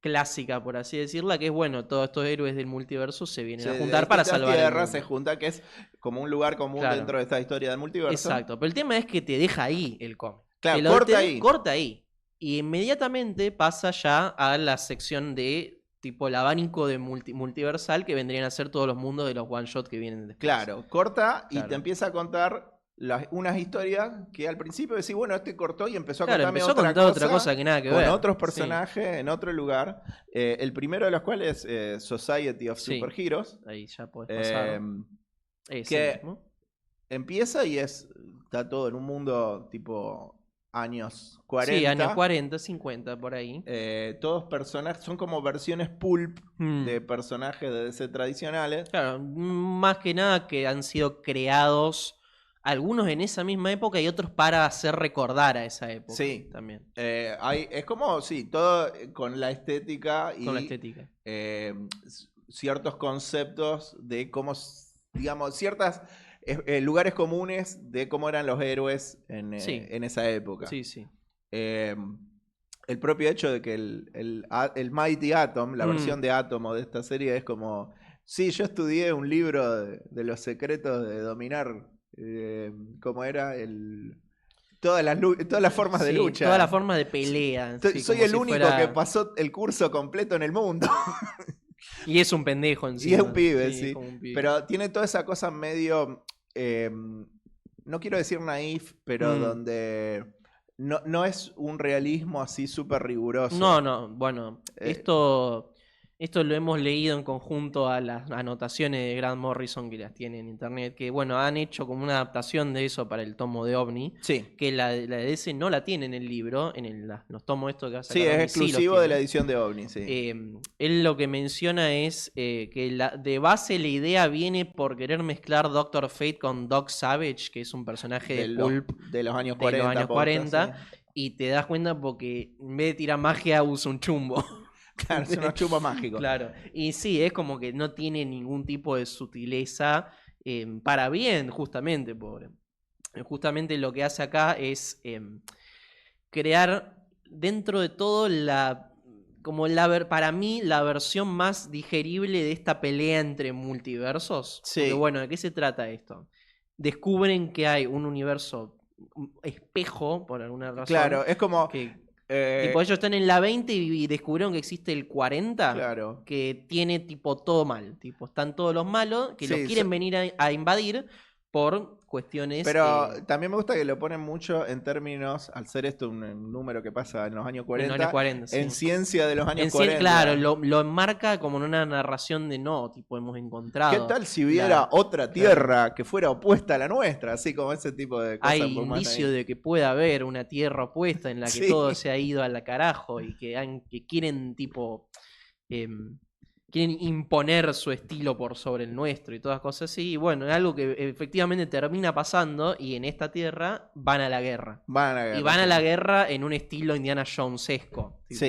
Speaker 5: clásica, por así decirla, que es, bueno, todos estos héroes del multiverso se vienen a
Speaker 4: De
Speaker 5: juntar para
Speaker 4: distintas
Speaker 5: salvar el
Speaker 4: tierras
Speaker 5: mundo.
Speaker 4: se junta, que es como un lugar común
Speaker 5: Claro.
Speaker 4: dentro de esta historia del multiverso.
Speaker 5: Exacto, pero el tema es que te deja ahí el cómic.
Speaker 4: Claro,
Speaker 5: Te corta ahí. Y inmediatamente pasa ya a la sección de tipo el abanico de multiversal, que vendrían a ser todos los mundos de los one shot que vienen después.
Speaker 4: Claro, corta y
Speaker 5: Claro.
Speaker 4: te empieza a contar unas historias que al principio decís, bueno, este cortó y empezó a
Speaker 5: Claro,
Speaker 4: contarme
Speaker 5: empezó a contar otra cosa que nada que
Speaker 4: con
Speaker 5: ver.
Speaker 4: otros
Speaker 5: Sí.
Speaker 4: personajes en otro lugar. El primero de los cuales Society of
Speaker 5: Sí.
Speaker 4: Superheroes.
Speaker 5: Ahí ya podés pasar.
Speaker 4: que-
Speaker 5: Mismo.
Speaker 4: Empieza y está todo en un mundo tipo años 40.
Speaker 5: Sí, años 40, 50, por ahí.
Speaker 4: Todos personajes, son como versiones pulp
Speaker 5: Mm.
Speaker 4: de personajes de DC tradicionales.
Speaker 5: Claro, más que nada que han sido creados algunos en esa misma época y otros para hacer recordar a esa época.
Speaker 4: Sí.
Speaker 5: También.
Speaker 4: Es como, sí, todo con la estética y
Speaker 5: Con la estética.
Speaker 4: Ciertos conceptos de cómo, digamos, ciertos lugares comunes de cómo eran los héroes
Speaker 5: Sí.
Speaker 4: en esa época.
Speaker 5: Sí, sí.
Speaker 4: El propio hecho de que el Mighty Atom, la versión de Átomo de esta serie, es como, sí, yo estudié un libro de los secretos de dominar, ¿cómo era? Todas las formas de
Speaker 5: Sí,
Speaker 4: lucha.
Speaker 5: todas las formas de pelea. sí,
Speaker 4: Soy
Speaker 5: como
Speaker 4: el
Speaker 5: si
Speaker 4: único
Speaker 5: fuera-
Speaker 4: que pasó el curso completo en el mundo.
Speaker 5: Y es un pendejo en sí.
Speaker 4: Y es un pibe, sí.
Speaker 5: como un pibe.
Speaker 4: Pero tiene toda esa cosa medio, no quiero decir naif, pero donde no es un realismo así súper riguroso.
Speaker 5: No, bueno,
Speaker 4: Eh,
Speaker 5: esto lo hemos leído en conjunto a las anotaciones de Grant Morrison, que las tiene en internet, que bueno, han hecho como una adaptación de eso para el tomo de OVNI,
Speaker 4: Sí,
Speaker 5: que la de DC no la tiene en el libro, los tomos estos que va a
Speaker 4: sí,
Speaker 5: sacar
Speaker 4: es
Speaker 5: OVNI, sí los
Speaker 4: exclusivo de la
Speaker 5: tiene.
Speaker 4: edición de OVNI, sí.
Speaker 5: Él lo que menciona es que de base la idea viene por querer mezclar Doctor Fate con Doc Savage, que es un personaje de pulp
Speaker 4: de los años
Speaker 5: de
Speaker 4: 40.
Speaker 5: los años
Speaker 4: posta,
Speaker 5: 40,
Speaker 4: sí.
Speaker 5: y te das cuenta porque en vez de tirar magia usa un chumbo.
Speaker 4: Claro, es unos chumos mágicos.
Speaker 5: Claro, y sí, es como que no tiene ningún tipo de sutileza para bien, justamente, pobre. Justamente lo que hace acá es crear dentro de todo, para mí, la versión más digerible de esta pelea entre multiversos.
Speaker 4: Sí.
Speaker 5: Porque, bueno, ¿de qué se trata esto? Descubren que hay un universo espejo, por alguna razón.
Speaker 4: Claro, es como...
Speaker 5: Que,
Speaker 4: eh,
Speaker 5: tipo, ellos están en la 20 y descubrieron que existe el 40,
Speaker 4: claro.
Speaker 5: que tiene tipo todo mal. Tipo, están todos los malos que
Speaker 4: Sí,
Speaker 5: los quieren venir a invadir por cuestiones.
Speaker 4: Pero también me gusta que lo ponen mucho en términos, al ser esto un número que pasa en los años 40,
Speaker 5: en los años 40, sí.
Speaker 4: en ciencia de los años
Speaker 5: En
Speaker 4: 40.
Speaker 5: claro, lo enmarca como en una narración de no, tipo, hemos encontrado.
Speaker 4: ¿Qué tal si hubiera otra tierra que fuera opuesta a la nuestra? Así como ese tipo de cosas.
Speaker 5: Hay indicio de que puede haber una tierra opuesta en la que
Speaker 4: Sí.
Speaker 5: todo se ha ido al carajo y que quieren, tipo, quieren imponer su estilo por sobre el nuestro y todas cosas así. Y bueno, es algo que efectivamente termina pasando y en esta tierra van a la guerra.
Speaker 4: Van a la guerra.
Speaker 5: Y van a la guerra en un estilo Indiana Jonesesco. Tipo,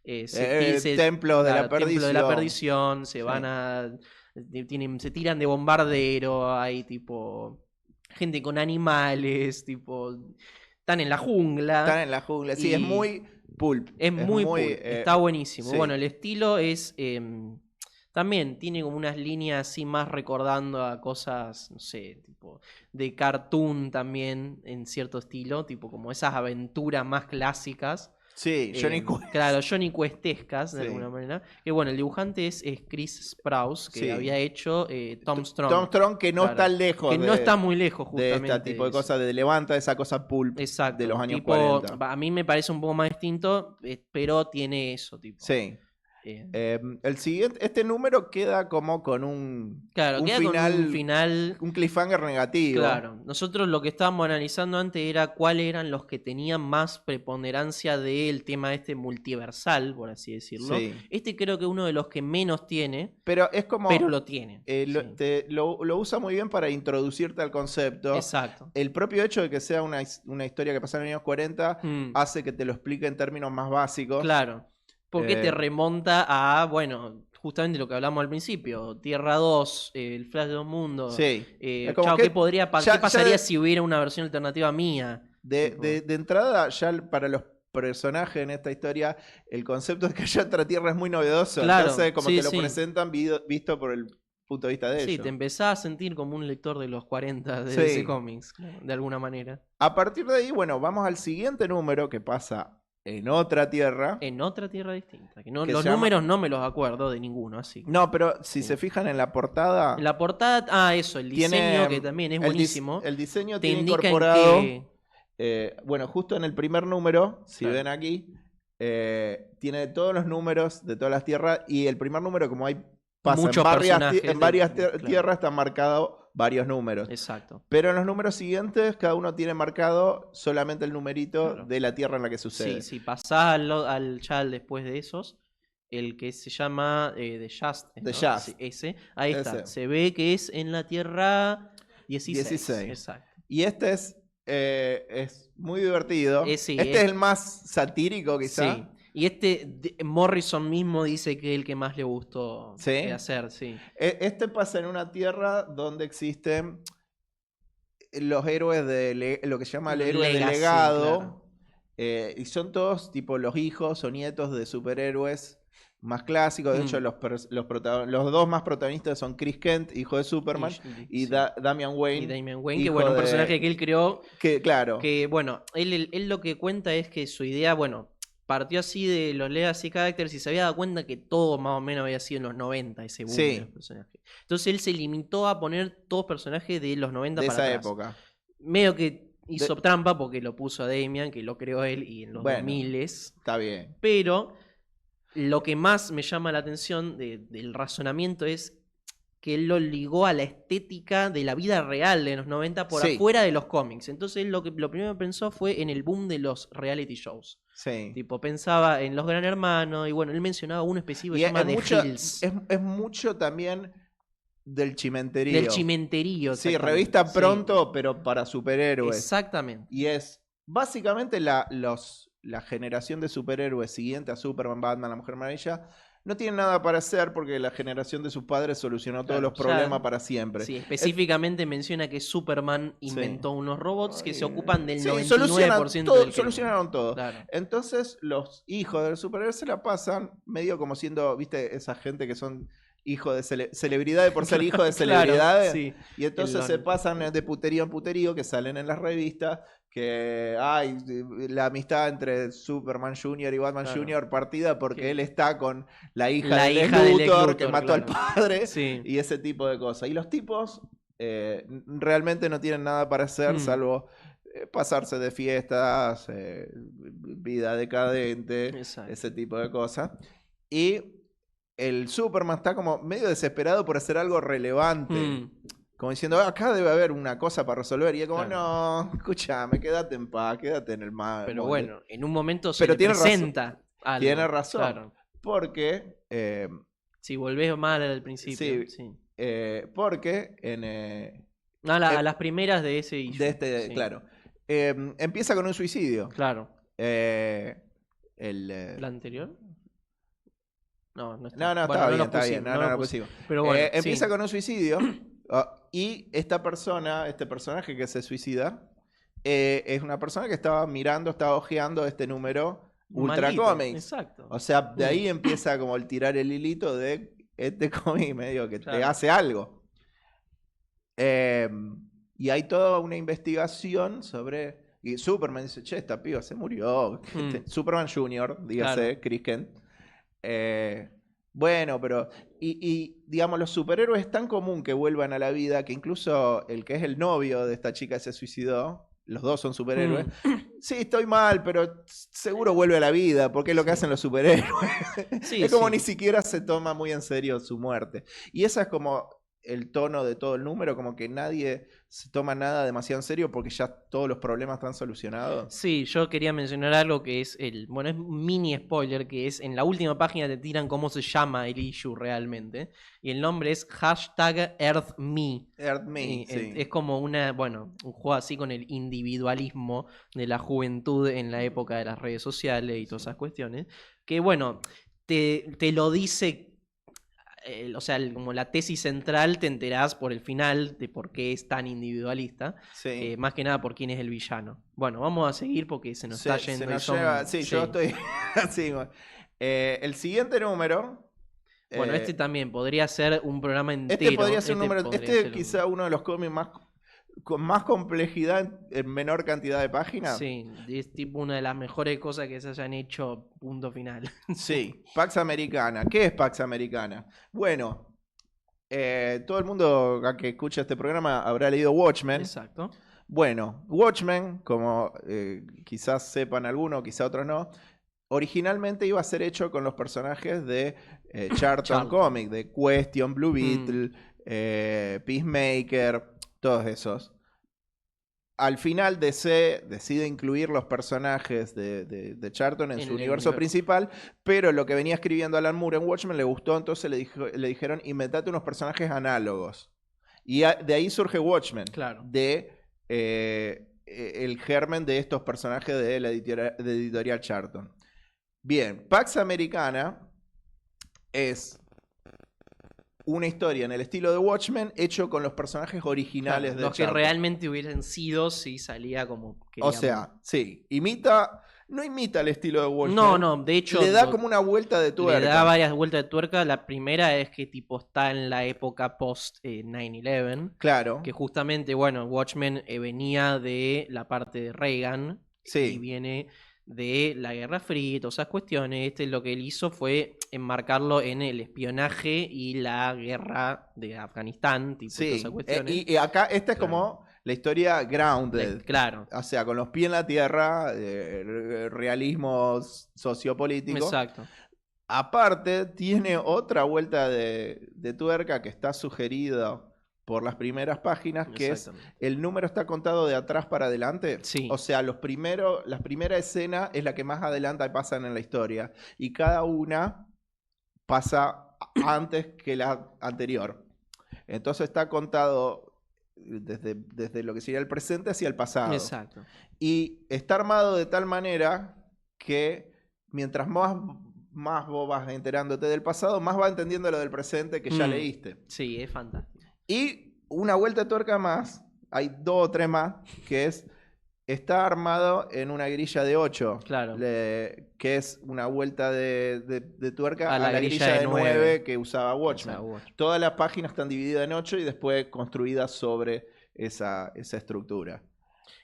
Speaker 4: Sí.
Speaker 5: se-
Speaker 4: Templos de la
Speaker 5: Templo de la
Speaker 4: perdición.
Speaker 5: perdición, se
Speaker 4: Sí.
Speaker 5: van a... se tiran de bombardero, hay tipo... gente con animales, tipo... Están en la jungla.
Speaker 4: Están en la jungla. Sí,
Speaker 5: Y
Speaker 4: es muy pulp.
Speaker 5: Es muy pulp, está buenísimo.
Speaker 4: sí.
Speaker 5: Bueno, el estilo es... también tiene como unas líneas así más recordando a cosas, no sé, tipo de cartoon también en cierto estilo, tipo como esas aventuras más clásicas.
Speaker 4: Sí, Johnny Quest.
Speaker 5: Claro, Johnny Questescas, de
Speaker 4: Sí.
Speaker 5: alguna manera. Que bueno, el dibujante es Chris Sprouse, que
Speaker 4: Sí.
Speaker 5: había hecho Tom Strong.
Speaker 4: Tom Strong, que no
Speaker 5: Claro.
Speaker 4: está lejos
Speaker 5: Que no está muy lejos,
Speaker 4: de
Speaker 5: justamente.
Speaker 4: este tipo de
Speaker 5: eso.
Speaker 4: cosas, de levanta esa cosa pulp
Speaker 5: Exacto.
Speaker 4: de los años
Speaker 5: Tipo,
Speaker 4: 40.
Speaker 5: a mí me parece un poco más distinto, pero tiene eso, tipo.
Speaker 4: Sí.
Speaker 5: Eh,
Speaker 4: El siguiente, este número queda como con un
Speaker 5: claro, queda
Speaker 4: final,
Speaker 5: con un final.
Speaker 4: un cliffhanger negativo.
Speaker 5: Claro, nosotros lo que estábamos analizando antes era cuáles eran los que tenían más preponderancia del tema este multiversal, por así decirlo.
Speaker 4: Sí.
Speaker 5: Este creo que es uno de los que menos tiene,
Speaker 4: Pero es como
Speaker 5: pero lo tiene. Sí.
Speaker 4: lo usa muy bien para introducirte al concepto.
Speaker 5: Exacto.
Speaker 4: El propio hecho de que sea una historia que pasa en los años 40
Speaker 5: Mm,
Speaker 4: hace que te lo explique en términos más básicos.
Speaker 5: claro, porque te remonta a, bueno, justamente lo que hablamos al principio, Tierra 2, el Flash de 2 Mundos.
Speaker 4: Sí. Es como
Speaker 5: Chao,
Speaker 4: que
Speaker 5: ¿qué podría
Speaker 4: ya
Speaker 5: qué pasaría
Speaker 4: de-
Speaker 5: si hubiera una versión alternativa mía?
Speaker 4: De entrada, ya para los personajes en esta historia, el concepto de que haya otra tierra es muy novedoso.
Speaker 5: Claro,
Speaker 4: Entonces, como
Speaker 5: sí,
Speaker 4: te lo
Speaker 5: sí.
Speaker 4: presentan visto por el punto de vista de
Speaker 5: Sí,
Speaker 4: ellos.
Speaker 5: te empezás a sentir como un lector de los 40 de
Speaker 4: Sí.
Speaker 5: DC Comics, claro, de alguna manera.
Speaker 4: A partir de ahí, bueno, vamos al siguiente número que pasa en otra tierra.
Speaker 5: En otra tierra distinta. Que no,
Speaker 4: Que
Speaker 5: los
Speaker 4: se llama-
Speaker 5: números no me los acuerdo de ninguno, así.
Speaker 4: No, pero si
Speaker 5: Sí.
Speaker 4: se fijan en la portada,
Speaker 5: En la portada, eso, el diseño
Speaker 4: tiene
Speaker 5: que también es
Speaker 4: el dis-
Speaker 5: buenísimo.
Speaker 4: El diseño
Speaker 5: te
Speaker 4: tiene
Speaker 5: indica
Speaker 4: incorporado,
Speaker 5: en
Speaker 4: bueno, justo en el primer número, si
Speaker 5: Claro.
Speaker 4: ven aquí, tiene todos los números de todas las tierras y el primer número, como hay pasa
Speaker 5: Muchos
Speaker 4: en varias,
Speaker 5: personajes
Speaker 4: en varias
Speaker 5: claro.
Speaker 4: tierras, están marcados varios números.
Speaker 5: Exacto.
Speaker 4: Pero en los números siguientes, cada uno tiene marcado solamente el numerito
Speaker 5: Claro.
Speaker 4: de la tierra en la que sucede.
Speaker 5: Sí, si pasás ya al después de esos, el que se llama The Just.
Speaker 4: The
Speaker 5: ¿no?
Speaker 4: Just.
Speaker 5: Sí, ese. Ahí está.
Speaker 4: Ese.
Speaker 5: Se ve que es en la tierra 16.
Speaker 4: 16.
Speaker 5: Exacto.
Speaker 4: Y este es muy divertido.
Speaker 5: Sí,
Speaker 4: este es el más satírico, quizá.
Speaker 5: Sí. Y Morrison mismo dice que es el que más le gustó
Speaker 4: ¿Sí?
Speaker 5: hacer, sí.
Speaker 4: Este pasa en una tierra donde existen los héroes de lo que se llama el héroe
Speaker 5: Legacy,
Speaker 4: delegado.
Speaker 5: claro.
Speaker 4: Y son todos tipo los hijos o nietos de superhéroes más clásicos. De hecho, los dos más protagonistas son Chris Kent, hijo de Superman, y
Speaker 5: sí.
Speaker 4: Damian Wayne.
Speaker 5: Y Damian Wayne, que
Speaker 4: hijo
Speaker 5: bueno, un
Speaker 4: de-
Speaker 5: personaje que él creó,
Speaker 4: que claro.
Speaker 5: que bueno, él lo que cuenta es que su idea, bueno, partió así de los Legacy Characters y se había dado cuenta que todo más o menos había sido en los 90, ese boom
Speaker 4: Sí.
Speaker 5: de los personajes. Entonces él se limitó a poner todos personajes de los 90
Speaker 4: de
Speaker 5: para
Speaker 4: esa
Speaker 5: atrás.
Speaker 4: época.
Speaker 5: Medio que hizo trampa porque lo puso a Damian, que lo creó él, y en los
Speaker 4: Bueno.
Speaker 5: 2000s.
Speaker 4: Está bien.
Speaker 5: Pero lo que más me llama la atención del razonamiento es que él lo ligó a la estética de la vida real de los 90 por
Speaker 4: Sí.
Speaker 5: afuera de los cómics. Entonces lo primero que pensó fue en el boom de los reality shows.
Speaker 4: Sí.
Speaker 5: Tipo, pensaba en Los Gran Hermano y bueno, él mencionaba uno específico que
Speaker 4: Y
Speaker 5: se llama
Speaker 4: es
Speaker 5: The
Speaker 4: mucho,
Speaker 5: Hills.
Speaker 4: es mucho también del chimenterío.
Speaker 5: Del chimenterío.
Speaker 4: Sí,
Speaker 5: exactamente.
Speaker 4: revista
Speaker 5: Sí.
Speaker 4: Pronto, pero para superhéroes.
Speaker 5: Exactamente.
Speaker 4: Y es básicamente la generación de superhéroes siguiente a Superman, Batman, la Mujer Maravilla, no tienen nada para hacer porque la generación de sus padres solucionó todos
Speaker 5: Claro,
Speaker 4: los problemas
Speaker 5: ya-
Speaker 4: para siempre.
Speaker 5: Sí, específicamente menciona que Superman inventó unos robots que se ocupan del
Speaker 4: Sí,
Speaker 5: 99% del crimen.
Speaker 4: solucionaron todo.
Speaker 5: Claro.
Speaker 4: Entonces, los hijos del superhéroe se la pasan medio como siendo, viste, esa gente que son hijos de celebridades por ser hijos de
Speaker 5: Claro,
Speaker 4: celebridades.
Speaker 5: sí.
Speaker 4: Y entonces
Speaker 5: El
Speaker 4: se
Speaker 5: don.
Speaker 4: pasan de puterío en puterío, que salen en las revistas, que hay la amistad entre Superman Jr. y Batman
Speaker 5: Claro.
Speaker 4: Jr. partida porque
Speaker 5: Que-
Speaker 4: él está con la hija
Speaker 5: La
Speaker 4: de Lex
Speaker 5: hija de Lex
Speaker 4: Luthor, que
Speaker 5: Luthor,
Speaker 4: mató al
Speaker 5: claro.
Speaker 4: padre,
Speaker 5: Sí.
Speaker 4: y ese tipo de cosas. Y los tipos realmente no tienen nada para hacer,
Speaker 5: Mm.
Speaker 4: salvo pasarse de fiestas, vida decadente,
Speaker 5: Exacto.
Speaker 4: ese tipo de cosas. Y el Superman está como medio desesperado por hacer algo relevante.
Speaker 5: Mm.
Speaker 4: Como diciendo, acá debe haber una cosa para resolver. Y es como,
Speaker 5: Claro.
Speaker 4: no, escúchame, quédate en paz, quédate en el mar.
Speaker 5: Pero bueno, en un momento se
Speaker 4: Pero
Speaker 5: le
Speaker 4: tiene razón.
Speaker 5: presenta algo.
Speaker 4: Tiene razón.
Speaker 5: Claro.
Speaker 4: Porque,
Speaker 5: Si volvés mal al principio.
Speaker 4: Sí.
Speaker 5: Sí.
Speaker 4: porque en,
Speaker 5: A las primeras de ese issue.
Speaker 4: de este,
Speaker 5: Sí.
Speaker 4: claro, empieza con un suicidio.
Speaker 5: Claro.
Speaker 4: El,
Speaker 5: ¿La anterior? No está.
Speaker 4: no,
Speaker 5: Bueno,
Speaker 4: estaba bien,
Speaker 5: lo
Speaker 4: está bien.
Speaker 5: pusimos,
Speaker 4: No,
Speaker 5: lo
Speaker 4: no,
Speaker 5: pusimos.
Speaker 4: pusimos.
Speaker 5: Pero bueno,
Speaker 4: Empieza
Speaker 5: sí.
Speaker 4: con un suicidio. Y esta persona, este personaje que se suicida, es una persona que estaba mirando, estaba hojeando este número Ultra
Speaker 5: Maldito,
Speaker 4: Comics.
Speaker 5: Exacto.
Speaker 4: O sea, de ahí empieza como el tirar el hilito de este cómic medio que te
Speaker 5: Claro.
Speaker 4: hace algo. Y hay toda una investigación sobre... Y Superman dice, che, esta piba se murió. Superman Jr., dígase,
Speaker 5: Claro.
Speaker 4: Chris Kent. Bueno, pero... Y, digamos, los superhéroes es tan común que vuelvan a la vida que incluso el que es el novio de esta chica que se suicidó, los dos son superhéroes. Sí, estoy mal, pero seguro vuelve a la vida, porque es lo que hacen los superhéroes.
Speaker 5: Sí,
Speaker 4: Es como
Speaker 5: sí.
Speaker 4: ni siquiera se toma muy en serio su muerte. Y esa es como el tono de todo el número, como que nadie se toma nada demasiado en serio porque ya todos los problemas están solucionados.
Speaker 5: Sí, yo quería mencionar algo que es bueno, es un mini spoiler, que es en la última página te tiran cómo se llama el issue realmente. Y el nombre es #EarthMe.
Speaker 4: Earth Me,
Speaker 5: Y,
Speaker 4: sí.
Speaker 5: es como un juego así con el individualismo de la juventud en la época de las redes sociales y todas esas cuestiones. Que bueno, te lo dice, o sea, como la tesis central te enterás por el final de por qué es tan individualista.
Speaker 4: Sí.
Speaker 5: Más que nada por quién es el villano. Bueno, vamos a seguir porque se nos está
Speaker 4: Se
Speaker 5: yendo. y
Speaker 4: nos
Speaker 5: son-
Speaker 4: lleva- sí, yo estoy así. Bueno. El siguiente número...
Speaker 5: Bueno, este también podría ser un programa entero.
Speaker 4: Este podría ser un número...
Speaker 5: podría
Speaker 4: Este
Speaker 5: ser
Speaker 4: quizá uno de los cómics más con más complejidad en menor cantidad de páginas.
Speaker 5: Sí, es tipo una de las mejores cosas que se hayan hecho, punto final.
Speaker 4: Sí, Pax Americana. ¿Qué es Pax Americana? Bueno, todo el mundo que escucha este programa habrá leído Watchmen.
Speaker 5: Exacto.
Speaker 4: Bueno, Watchmen, como quizás sepan algunos, quizás otros no, originalmente iba a ser hecho con los personajes de Charlton Comics, de Question, Blue Beetle, Peacemaker, todos esos. Al final DC decide incluir los personajes de Charlton en su universo principal, pero lo que venía escribiendo Alan Moore en Watchmen le gustó, entonces le dijeron, inventate unos personajes análogos. Y de ahí surge Watchmen,
Speaker 5: Claro.
Speaker 4: de el germen de estos personajes de la editorial Charlton. Bien, Pax Americana es una historia en el estilo de Watchmen hecho con los personajes originales
Speaker 5: Claro,
Speaker 4: de
Speaker 5: los que
Speaker 4: Charlton.
Speaker 5: realmente hubiesen sido si salía como
Speaker 4: O
Speaker 5: queríamos.
Speaker 4: sea, sí, no imita el estilo de Watchmen.
Speaker 5: No, de hecho
Speaker 4: le da como una vuelta de tuerca.
Speaker 5: le da varias vueltas de tuerca. La primera es que tipo está en la época post 9/11,
Speaker 4: Claro.
Speaker 5: que justamente, bueno, Watchmen venía de la parte de Reagan y
Speaker 4: Sí.
Speaker 5: viene de la Guerra Fría y todas esas cuestiones. Lo que él hizo fue enmarcarlo en el espionaje y la guerra de Afganistán, tipo todas
Speaker 4: Sí.
Speaker 5: esas cuestiones.
Speaker 4: Y acá esta es
Speaker 5: Claro.
Speaker 4: como la historia grounded.
Speaker 5: Claro,
Speaker 4: O sea, con los pies en la tierra, realismo sociopolítico.
Speaker 5: exacto.
Speaker 4: Aparte, tiene otra vuelta de tuerca que está sugerida por las primeras páginas, que es
Speaker 5: Exactamente.
Speaker 4: el número está contado de atrás para adelante.
Speaker 5: Sí.
Speaker 4: O sea, la primera escena es la que más adelanta pasan en la historia. Y cada una pasa antes que la anterior. Entonces está contado desde lo que sería el presente hacia el pasado.
Speaker 5: Exacto.
Speaker 4: Y está armado de tal manera que mientras más más vos vas enterándote del pasado, más vas entendiendo lo del presente que ya leíste.
Speaker 5: Sí, es fantástico.
Speaker 4: Y una vuelta de tuerca más, hay 2 o 3 más, que está armado en una grilla de 8.
Speaker 5: Claro.
Speaker 4: Que es una vuelta de tuerca
Speaker 5: A la
Speaker 4: la
Speaker 5: grilla
Speaker 4: grilla
Speaker 5: de
Speaker 4: de 9 que usaba Watchmen.
Speaker 5: Watchmen.
Speaker 4: Todas las páginas están divididas en 8 y después construidas sobre esa estructura.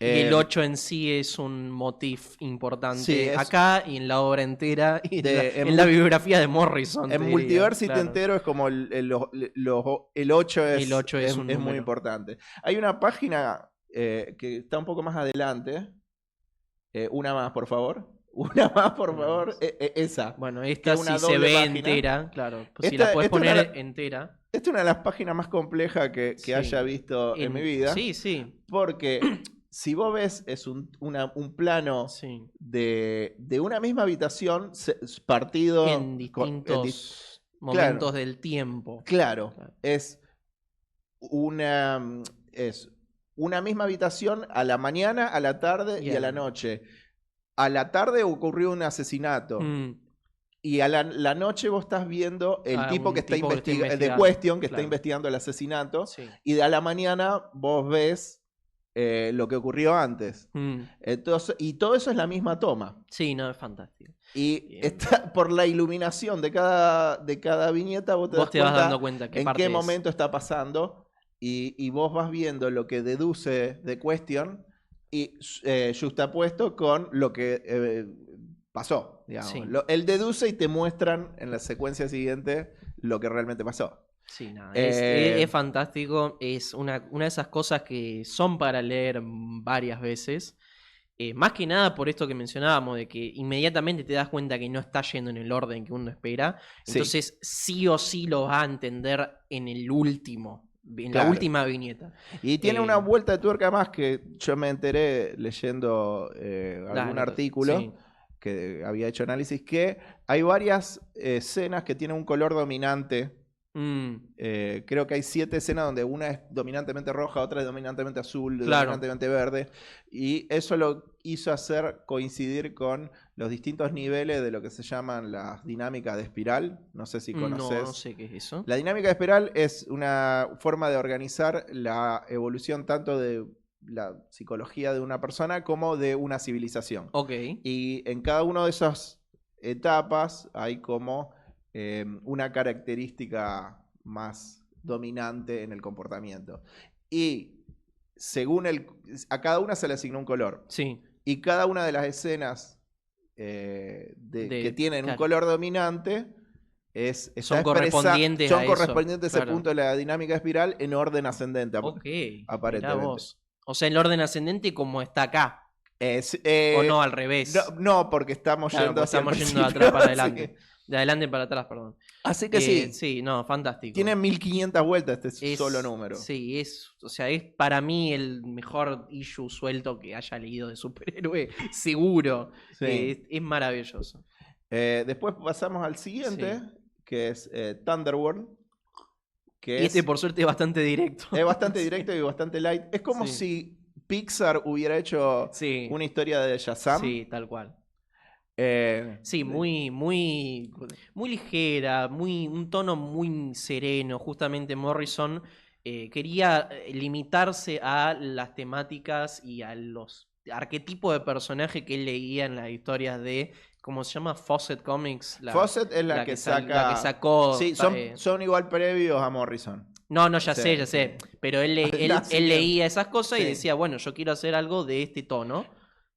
Speaker 5: Y el 8 en sí es un motif importante
Speaker 4: Sí,
Speaker 5: acá y en la obra entera y
Speaker 4: De-
Speaker 5: en la biografía de Morrison.
Speaker 4: En
Speaker 5: te
Speaker 4: Multiversity
Speaker 5: diría, claro.
Speaker 4: entero es como el 8
Speaker 5: El 8 es un
Speaker 4: muy
Speaker 5: número.
Speaker 4: importante. Hay una página que está un poco más adelante. Una más, por favor. Una más, por
Speaker 5: Una
Speaker 4: favor.
Speaker 5: más.
Speaker 4: Esa.
Speaker 5: Bueno,
Speaker 4: que
Speaker 5: esta
Speaker 4: es una
Speaker 5: sí se
Speaker 4: doble
Speaker 5: ve
Speaker 4: página.
Speaker 5: entera, claro. Pues si
Speaker 4: Esta-
Speaker 5: la puedes
Speaker 4: esta es
Speaker 5: poner
Speaker 4: una-
Speaker 5: entera.
Speaker 4: Esta es una de las páginas más complejas que
Speaker 5: Sí.
Speaker 4: haya visto en mi vida.
Speaker 5: Sí, sí.
Speaker 4: Porque si vos ves, es un plano
Speaker 5: Sí.
Speaker 4: de una misma habitación partido
Speaker 5: En distintos momentos del tiempo.
Speaker 4: Claro,
Speaker 5: Claro.
Speaker 4: es una misma habitación a la mañana, a la tarde y a la noche. A la tarde ocurrió un asesinato. Y a la noche vos estás viendo el tipo
Speaker 5: Un
Speaker 4: que está
Speaker 5: tipo que está
Speaker 4: investigando, el de
Speaker 5: investigando,
Speaker 4: Question, que está
Speaker 5: claro.
Speaker 4: investigando el asesinato.
Speaker 5: Sí.
Speaker 4: Y a la mañana vos ves lo que ocurrió antes. Entonces, y todo eso es la misma toma.
Speaker 5: Sí, no, es fantástico.
Speaker 4: Y
Speaker 5: Bien.
Speaker 4: está, por la iluminación de cada viñeta, vos te
Speaker 5: Vos
Speaker 4: das
Speaker 5: te vas
Speaker 4: cuenta
Speaker 5: dando cuenta qué
Speaker 4: en
Speaker 5: parte
Speaker 4: qué
Speaker 5: es.
Speaker 4: momento está pasando. Y vos vas viendo lo que deduce de Question y justapuesto con lo que pasó. Digamos.
Speaker 5: Sí.
Speaker 4: Él deduce y te muestran en la secuencia siguiente lo que realmente pasó.
Speaker 5: Sí, nada, es fantástico. Es una de esas cosas que son para leer varias veces. Más que nada por esto que mencionábamos, de que inmediatamente te das cuenta que no está yendo en el orden que uno espera.
Speaker 4: Sí.
Speaker 5: Entonces, sí o sí lo vas a entender en el último. En
Speaker 4: Claro.
Speaker 5: la última viñeta.
Speaker 4: Y tiene una vuelta de tuerca más que yo me enteré leyendo algún artículo
Speaker 5: Sí.
Speaker 4: que había hecho análisis, que hay varias escenas que tienen un color dominante. Creo que hay 7 escenas donde una es dominantemente roja, otra es dominantemente azul,
Speaker 5: Claro.
Speaker 4: dominantemente verde. Y eso lo hizo hacer coincidir con los distintos niveles de lo que se llaman las dinámicas de espiral. No sé si conoces.
Speaker 5: No sé qué es eso.
Speaker 4: La dinámica de espiral es una forma de organizar la evolución tanto de la psicología de una persona como de una civilización.
Speaker 5: Ok.
Speaker 4: Y en cada una de esas etapas hay como una característica más dominante en el comportamiento. Y según a cada una se le asignó un color.
Speaker 5: Sí.
Speaker 4: Y cada una de las escenas que tienen un
Speaker 5: claro.
Speaker 4: color dominante
Speaker 5: Son correspondientes
Speaker 4: son
Speaker 5: a
Speaker 4: correspondientes
Speaker 5: eso,
Speaker 4: a ese
Speaker 5: claro.
Speaker 4: punto de la dinámica espiral en orden ascendente.
Speaker 5: Ok.
Speaker 4: Aparentemente.
Speaker 5: Mirá vos. O sea, en el orden ascendente como está acá. O no, al revés.
Speaker 4: No, porque estamos
Speaker 5: Claro,
Speaker 4: yendo
Speaker 5: porque
Speaker 4: hacia el
Speaker 5: estamos yendo de
Speaker 4: principio,
Speaker 5: atrás para adelante.
Speaker 4: sí.
Speaker 5: De adelante para atrás, perdón.
Speaker 4: Así que sí,
Speaker 5: Sí, no, fantástico.
Speaker 4: tiene 1500 vueltas este solo número.
Speaker 5: Sí, o sea, es para mí el mejor issue suelto que haya leído de superhéroe, seguro.
Speaker 4: Sí.
Speaker 5: Es maravilloso.
Speaker 4: Después pasamos al siguiente, que es Thunderworld. Que
Speaker 5: Y este, por suerte, es bastante directo.
Speaker 4: es bastante directo y bastante light. Es como
Speaker 5: Sí.
Speaker 4: si Pixar hubiera hecho
Speaker 5: Sí,
Speaker 4: una historia de Shazam.
Speaker 5: sí, tal cual.
Speaker 4: Eh,
Speaker 5: Sí, muy ligera, un tono muy sereno. Justamente Morrison quería limitarse a las temáticas y a los arquetipos de personaje que él leía en las historias de, ¿cómo se llama? Fawcett Comics.
Speaker 4: Fawcett es la que
Speaker 5: la que sacó.
Speaker 4: Sí, son igual previos a Morrison.
Speaker 5: No, ya
Speaker 4: Sí,
Speaker 5: sé.
Speaker 4: sí.
Speaker 5: Pero él
Speaker 4: Sí.
Speaker 5: leía esas cosas y
Speaker 4: Sí.
Speaker 5: decía, bueno, yo quiero hacer algo de este tono.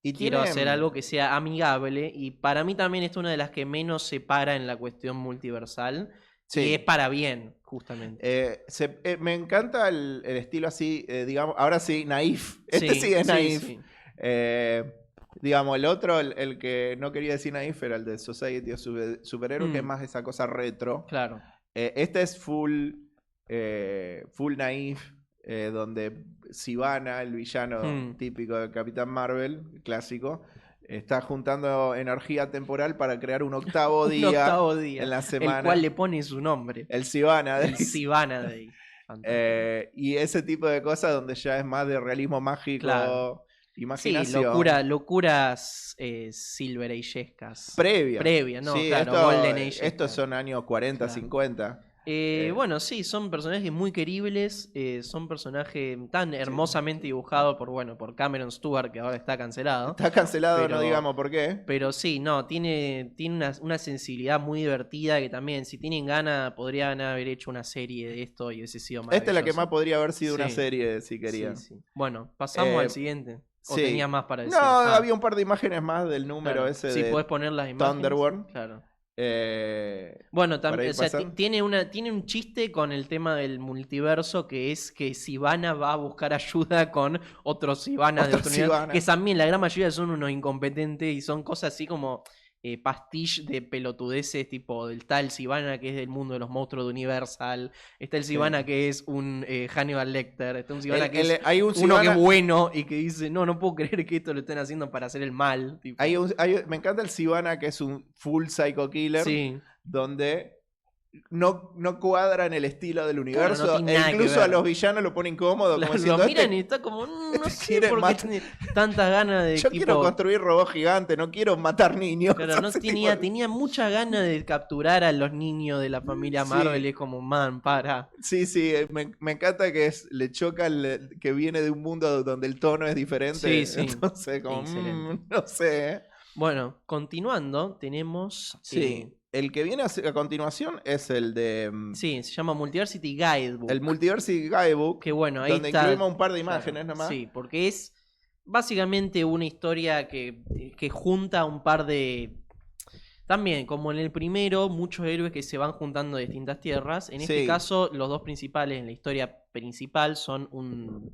Speaker 4: Y
Speaker 5: Quiero
Speaker 4: tiene-
Speaker 5: hacer algo que sea amigable. Y para mí también esta es una de las que menos se para en la cuestión multiversal.
Speaker 4: Sí.
Speaker 5: Y es para bien, justamente.
Speaker 4: Me encanta el estilo así, digamos, ahora sí, naif. Este sí es
Speaker 5: sí,
Speaker 4: naif.
Speaker 5: sí.
Speaker 4: Digamos, el otro, el que no quería decir naif, era el de Society of Superhéroes, que es más esa cosa retro.
Speaker 5: Claro.
Speaker 4: Este es full naif, donde Sivana, el villano típico de Capitán Marvel, clásico, está juntando energía temporal para crear un octavo
Speaker 5: Un
Speaker 4: día,
Speaker 5: octavo día,
Speaker 4: en la semana.
Speaker 5: el cual le pone su nombre.
Speaker 4: El Sivana.
Speaker 5: El Sivana Day. Fantástico.
Speaker 4: Y ese tipo de cosas donde ya es más de realismo mágico.
Speaker 5: Claro. Sí,
Speaker 4: imaginación.
Speaker 5: locuras Silver Agescas.
Speaker 4: Previa.
Speaker 5: ¿no?
Speaker 4: Sí,
Speaker 5: Claro, Golden Age.
Speaker 4: estos son años 40,
Speaker 5: Claro.
Speaker 4: 50.
Speaker 5: Bueno, sí, son personajes muy queribles, son personajes tan hermosamente dibujados por Cameron Stewart, que ahora está cancelado.
Speaker 4: Está cancelado,
Speaker 5: Pero-
Speaker 4: no digamos por qué.
Speaker 5: Pero sí, no, tiene una sensibilidad muy divertida que también, si tienen ganas, podrían haber hecho una serie de esto y hubiese sido
Speaker 4: Esta es la que
Speaker 5: maravilloso.
Speaker 4: más podría haber sido una
Speaker 5: Sí.
Speaker 4: serie, si quería.
Speaker 5: Sí, sí. Bueno, pasamos
Speaker 4: Eh,
Speaker 5: al siguiente. ¿O
Speaker 4: sí.
Speaker 5: tenía más para decir?
Speaker 4: No,
Speaker 5: Ah,
Speaker 4: había un par de imágenes más del número
Speaker 5: claro.
Speaker 4: ese
Speaker 5: Sí,
Speaker 4: de
Speaker 5: podés poner las imágenes.
Speaker 4: Thunderworld.
Speaker 5: Claro.
Speaker 4: Para
Speaker 5: Bueno,
Speaker 4: ir
Speaker 5: también, o sea,
Speaker 4: pasando.
Speaker 5: tiene un chiste con el tema del multiverso, que es que Sivana va a buscar ayuda con otros Sivanas de
Speaker 4: Otros
Speaker 5: otro universo,
Speaker 4: Sivana.
Speaker 5: que también la gran mayoría son unos incompetentes y son cosas así como pastiche de pelotudeces, tipo del tal Sivana que es del mundo de los monstruos de Universal, está el Sivana que es un Hannibal Lecter, está un Sivana que es
Speaker 4: Hay un
Speaker 5: uno que
Speaker 4: Sivana-
Speaker 5: es bueno y que dice, no puedo creer que esto lo estén haciendo para hacer el mal. Tipo.
Speaker 4: me encanta el Sivana, que es un full psycho killer,
Speaker 5: Sí.
Speaker 4: donde no cuadra en el estilo del universo.
Speaker 5: no tiene
Speaker 4: e
Speaker 5: nada que
Speaker 4: incluso a
Speaker 5: ver.
Speaker 4: los villanos lo pone incómodo. Como
Speaker 5: Lo
Speaker 4: diciendo,
Speaker 5: miran
Speaker 4: "Este-
Speaker 5: y está como, no sé
Speaker 4: quiere
Speaker 5: por qué
Speaker 4: matar-
Speaker 5: tiene tantas ganas de
Speaker 4: yo
Speaker 5: tipo...
Speaker 4: quiero construir robots gigantes, no quiero matar niños".
Speaker 5: Pero no
Speaker 4: Ese
Speaker 5: tenía,
Speaker 4: tipo de-
Speaker 5: tenía mucha ganas de capturar a los niños de la familia
Speaker 4: Sí.
Speaker 5: Marvel y es como, man, para.
Speaker 4: Sí, me encanta que le choca que viene de un mundo donde el tono es diferente.
Speaker 5: Sí, sí.
Speaker 4: Entonces, como,
Speaker 5: Excelente.
Speaker 4: no sé.
Speaker 5: Bueno, continuando, tenemos...
Speaker 4: Sí. El que viene a continuación es el de
Speaker 5: sí, se llama Multiversity Guidebook.
Speaker 4: el Multiversity Guidebook,
Speaker 5: Que bueno, ahí
Speaker 4: donde
Speaker 5: está...
Speaker 4: incluimos un par de
Speaker 5: claro,
Speaker 4: imágenes nomás.
Speaker 5: Sí, porque es básicamente una historia que junta un par de... También, como en el primero, muchos héroes que se van juntando de distintas tierras. En este
Speaker 4: Sí.
Speaker 5: caso, los dos principales en la historia principal son un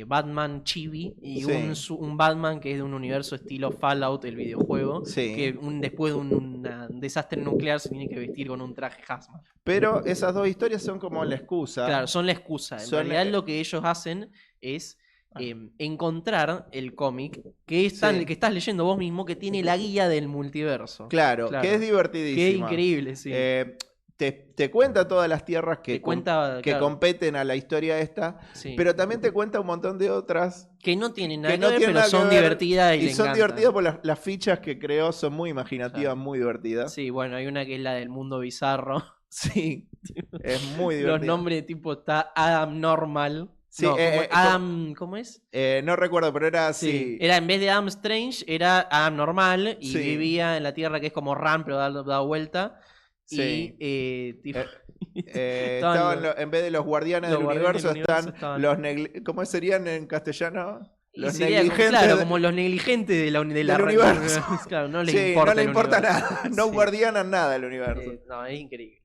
Speaker 5: Batman chibi y
Speaker 4: Sí.
Speaker 5: un Batman que es de un universo estilo Fallout, el videojuego.
Speaker 4: Sí.
Speaker 5: Que después de un desastre nuclear se tiene que vestir con un traje hazmat.
Speaker 4: Pero esas dos historias son como la excusa.
Speaker 5: Claro, son la excusa. En
Speaker 4: Son,
Speaker 5: realidad lo que ellos hacen es encontrar el cómic que
Speaker 4: Sí.
Speaker 5: que estás leyendo vos mismo, que tiene la guía del multiverso.
Speaker 4: Claro,
Speaker 5: Claro.
Speaker 4: que es divertidísimo.
Speaker 5: Que es increíble, sí.
Speaker 4: Te cuenta todas las tierras que,
Speaker 5: Te cuenta,
Speaker 4: que
Speaker 5: claro,
Speaker 4: competen a la historia esta,
Speaker 5: sí.
Speaker 4: pero también te cuenta un montón de otras
Speaker 5: que no tienen nada
Speaker 4: que
Speaker 5: que,
Speaker 4: no
Speaker 5: ver,
Speaker 4: tienen
Speaker 5: pero
Speaker 4: nada que
Speaker 5: son
Speaker 4: ver,
Speaker 5: divertidas y,
Speaker 4: y
Speaker 5: le
Speaker 4: son
Speaker 5: encantan.
Speaker 4: divertidas porque las fichas que creó son muy imaginativas,
Speaker 5: Claro.
Speaker 4: muy divertidas.
Speaker 5: Sí, bueno, hay una que es la del mundo bizarro.
Speaker 4: Sí, es muy divertido.
Speaker 5: Los nombres tipo está Adam Normal.
Speaker 4: Sí,
Speaker 5: No, Adam, ¿cómo es?
Speaker 4: No recuerdo, pero era así.
Speaker 5: Sí. Era en vez de Adam Strange, era Adam Normal y
Speaker 4: Sí.
Speaker 5: vivía en la Tierra que es como Ram, pero da vuelta.
Speaker 4: Sí.
Speaker 5: Y tipo,
Speaker 4: Estaban en vez de los guardianes
Speaker 5: los
Speaker 4: del
Speaker 5: guardianes
Speaker 4: universo,
Speaker 5: del universo
Speaker 4: están
Speaker 5: estaban-
Speaker 4: los ¿cómo serían en castellano?
Speaker 5: y
Speaker 4: Los
Speaker 5: sería como,
Speaker 4: negligentes
Speaker 5: claro,
Speaker 4: de-
Speaker 5: como los negligentes de la
Speaker 4: del universo.
Speaker 5: Claro, no les
Speaker 4: Sí,
Speaker 5: importa.
Speaker 4: no le
Speaker 5: el
Speaker 4: importa
Speaker 5: universo.
Speaker 4: nada, no
Speaker 5: Sí.
Speaker 4: guardianan nada del universo.
Speaker 5: No, es increíble.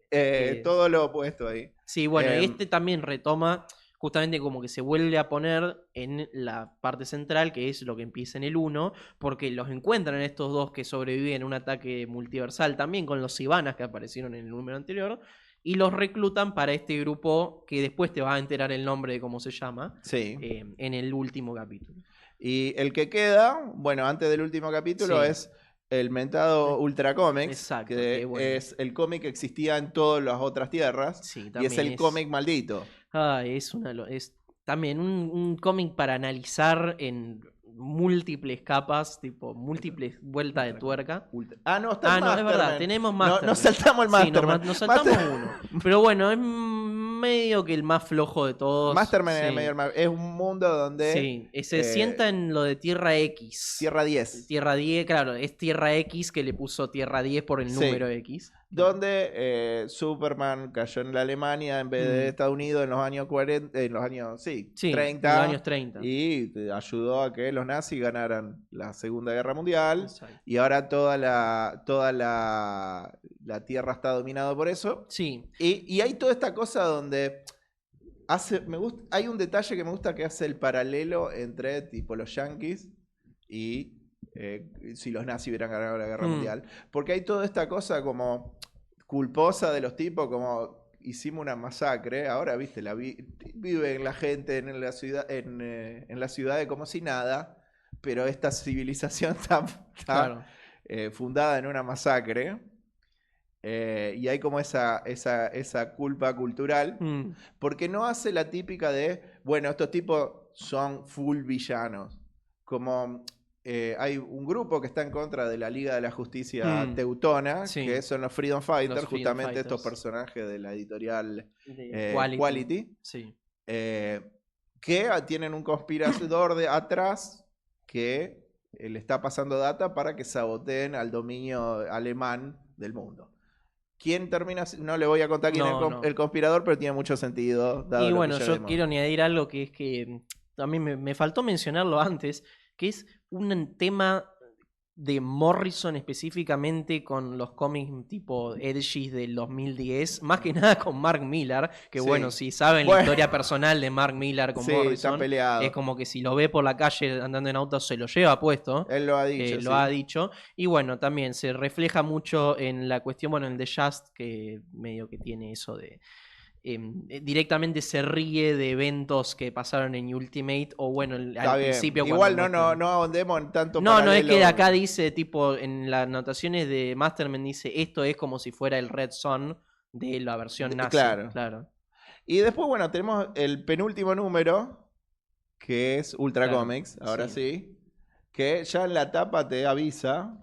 Speaker 4: Todo lo opuesto ahí.
Speaker 5: Sí, bueno,
Speaker 4: Em,
Speaker 5: este también retoma justamente como que se vuelve a poner en la parte central, que es lo que empieza en el 1, porque los encuentran estos dos que sobreviven a un ataque multiversal, también con los Sivanas que aparecieron en el número anterior, y los reclutan para este grupo que después te vas a enterar el nombre de cómo se llama,
Speaker 4: Sí.
Speaker 5: en el último capítulo.
Speaker 4: Y el que queda, bueno, antes del último capítulo,
Speaker 5: Sí.
Speaker 4: es el mentado Ultra Comics,
Speaker 5: Exacto,
Speaker 4: que
Speaker 5: qué bueno.
Speaker 4: es el cómic que existía en todas las otras tierras,
Speaker 5: Sí,
Speaker 4: y es
Speaker 5: también
Speaker 4: el cómic maldito.
Speaker 5: es también un cómic para analizar en múltiples capas, tipo múltiples vueltas de tuerca.
Speaker 4: No, está el
Speaker 5: No, es verdad,
Speaker 4: Masterman.
Speaker 5: tenemos
Speaker 4: No,
Speaker 5: Masterman.
Speaker 4: nos saltamos el
Speaker 5: Sí,
Speaker 4: Masterman.
Speaker 5: nos saltamos uno. Pero bueno, es medio que el más flojo de todos.
Speaker 4: Masterman
Speaker 5: sí.
Speaker 4: es un mundo donde
Speaker 5: Sí, se sienta en lo de Tierra X.
Speaker 4: Tierra 10,
Speaker 5: Tierra 10, claro, es Tierra X que le puso Tierra 10 por el
Speaker 4: Sí.
Speaker 5: número X.
Speaker 4: donde Superman cayó en la Alemania en vez de Estados Unidos en los años 40, en los años,
Speaker 5: Sí,
Speaker 4: 30.
Speaker 5: en los años 30.
Speaker 4: Y ayudó a que los nazis ganaran la Segunda Guerra Mundial.
Speaker 5: Exacto.
Speaker 4: Y ahora toda la Tierra está dominada por eso.
Speaker 5: Sí,
Speaker 4: Y hay toda esta cosa donde hay un detalle que me gusta que hace el paralelo entre tipo los yankees y si los nazis hubieran ganado la Guerra Mundial. Porque hay toda esta cosa como culposa de los tipos, como hicimos una masacre, ahora viste, vive la gente en la ciudad, en las ciudades como si nada, pero esta civilización está
Speaker 5: claro.
Speaker 4: fundada en una masacre. Y hay como esa culpa cultural, porque no hace la típica de, bueno, estos tipos son full villanos. como hay un grupo que está en contra de la Liga de la Justicia Teutona,
Speaker 5: Sí.
Speaker 4: que son los Freedom Fighters,
Speaker 5: Los Freedom
Speaker 4: justamente estos
Speaker 5: Fighters.
Speaker 4: personajes de la editorial
Speaker 5: De
Speaker 4: Quality,
Speaker 5: Sí.
Speaker 4: que tienen un conspirador atrás que le está pasando data para que saboteen al dominio alemán del mundo. ¿Quién termina? No le voy a contar quién es el conspirador, pero tiene mucho sentido. Dado
Speaker 5: Y
Speaker 4: lo
Speaker 5: bueno,
Speaker 4: que ya
Speaker 5: yo
Speaker 4: vemos.
Speaker 5: quiero añadir algo que es que también me faltó mencionarlo antes, que es un tema de Morrison específicamente con los cómics tipo edgy del 2010, más que nada con Mark Millar, que
Speaker 4: Sí.
Speaker 5: bueno, si saben la historia personal de Mark Millar con
Speaker 4: Sí,
Speaker 5: Morrison,
Speaker 4: están peleados.
Speaker 5: es como que si lo ve por la calle andando en auto se lo lleva puesto.
Speaker 4: Él lo ha dicho.
Speaker 5: Lo ha dicho. Y bueno, también se refleja mucho en la cuestión, bueno, en The Just, que medio que tiene eso de... directamente se ríe de eventos que pasaron en Ultimate o bueno, al principio.
Speaker 4: Igual no ahondemos en tanto
Speaker 5: No, es
Speaker 4: paralelo.
Speaker 5: que de acá dice, tipo, en las anotaciones de Masterman dice, esto es como si fuera el Red Son de la versión nazi.
Speaker 4: Claro. Y después, bueno, tenemos el penúltimo número, que es Ultra Comics, ahora sí, que ya en la tapa te avisa...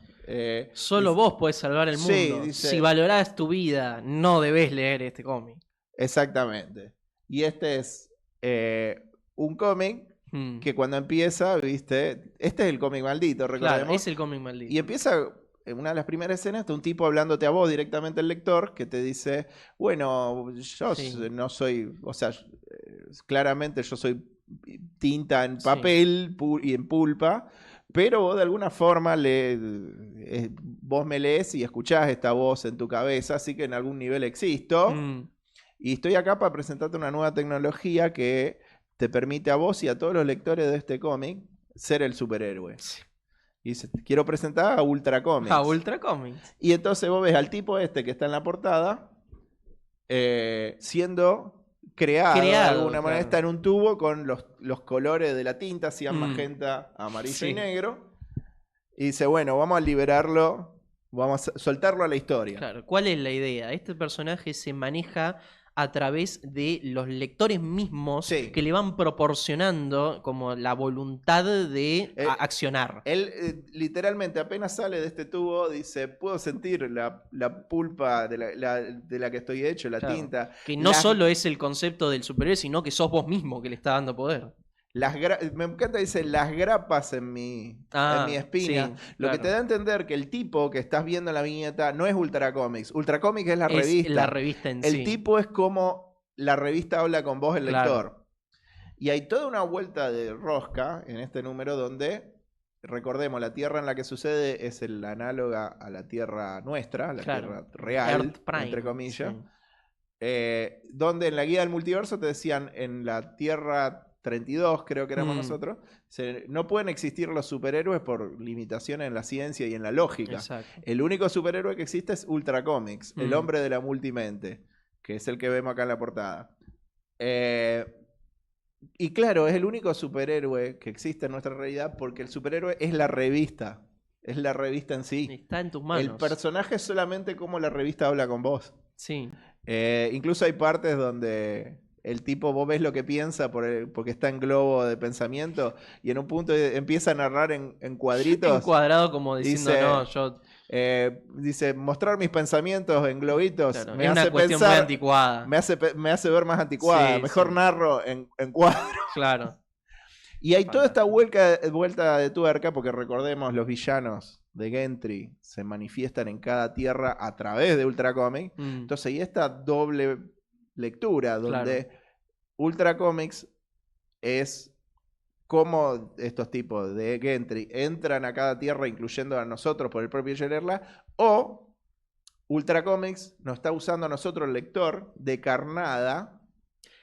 Speaker 5: Solo vos podés salvar el mundo.
Speaker 4: Sí, dice,
Speaker 5: si valorás tu vida, no debés leer este cómic.
Speaker 4: Exactamente. Y este es un cómic que cuando empieza, viste, este es el cómic maldito, recordemos.
Speaker 5: Claro, es el cómic maldito.
Speaker 4: Y empieza, en una de las primeras escenas, un tipo hablándote a vos directamente, el lector, que te dice, bueno, yo no soy, o sea, claramente yo soy tinta en papel y en pulpa, pero vos de alguna forma vos me lees y escuchás esta voz en tu cabeza, así que en algún nivel existo. Y estoy acá para presentarte una nueva tecnología que te permite a vos y a todos los lectores de este cómic ser el superhéroe. Y dice, quiero presentar a Ultra Comics.
Speaker 5: A Ultra Comics.
Speaker 4: Y entonces vos ves al tipo este que está en la portada siendo creado de alguna manera. Está en un tubo con los colores de la tinta, cian, magenta, amarillo y negro. Y dice, bueno, vamos a liberarlo, vamos a soltarlo a la historia.
Speaker 5: Claro, ¿cuál es la idea? Este personaje se maneja a través de los lectores mismos que le van proporcionando como la voluntad de accionar.
Speaker 4: Él literalmente apenas sale de este tubo dice, puedo sentir la pulpa de la que estoy hecho, la tinta.
Speaker 5: Que no solo es el concepto del superhéroe, sino que sos vos mismo que le está dando poder.
Speaker 4: Me encanta, dice, las grapas en mi espina. Lo que te da a entender que el tipo que estás viendo en la viñeta no es Ultra Comics. Ultra Comics es la revista.
Speaker 5: La revista en
Speaker 4: sí. El tipo es como la revista habla con vos, el lector. Y hay toda una vuelta de rosca en este número donde, recordemos, la Tierra en la que sucede es el análoga a la Tierra nuestra, la Tierra real, entre comillas. Donde en la guía del multiverso te decían, en la Tierra 32, creo que éramos nosotros, no pueden existir los superhéroes por limitaciones en la ciencia y en la lógica.
Speaker 5: Exacto.
Speaker 4: El único superhéroe que existe es Ultra Comics, el hombre de la multimente, que es el que vemos acá en la portada. Y claro, es el único superhéroe que existe en nuestra realidad porque el superhéroe es la revista. Es la revista en sí.
Speaker 5: Está en tus manos.
Speaker 4: El personaje es solamente como la revista habla con vos.
Speaker 5: Sí.
Speaker 4: Incluso hay partes donde el tipo, vos ves lo que piensa porque está en globo de pensamiento y en un punto empieza a narrar en cuadritos.
Speaker 5: Encuadrado como diciendo,
Speaker 4: dice,
Speaker 5: no, yo...
Speaker 4: dice, mostrar mis pensamientos en globitos me
Speaker 5: es
Speaker 4: hace
Speaker 5: una cuestión
Speaker 4: pensar,
Speaker 5: muy anticuada.
Speaker 4: Me hace ver más anticuada. Mejor narro en cuadro.
Speaker 5: Claro.
Speaker 4: Y hay toda esta vuelta de tuerca, porque recordemos, los villanos de Gentry se manifiestan en cada tierra a través de Ultra Comics. Entonces hay esta doble lectura donde Ultra Comics es cómo estos tipos de Gentry entran a cada tierra, incluyendo a nosotros por el propio leerla, o Ultra Comics nos está usando a nosotros, el lector, de carnada.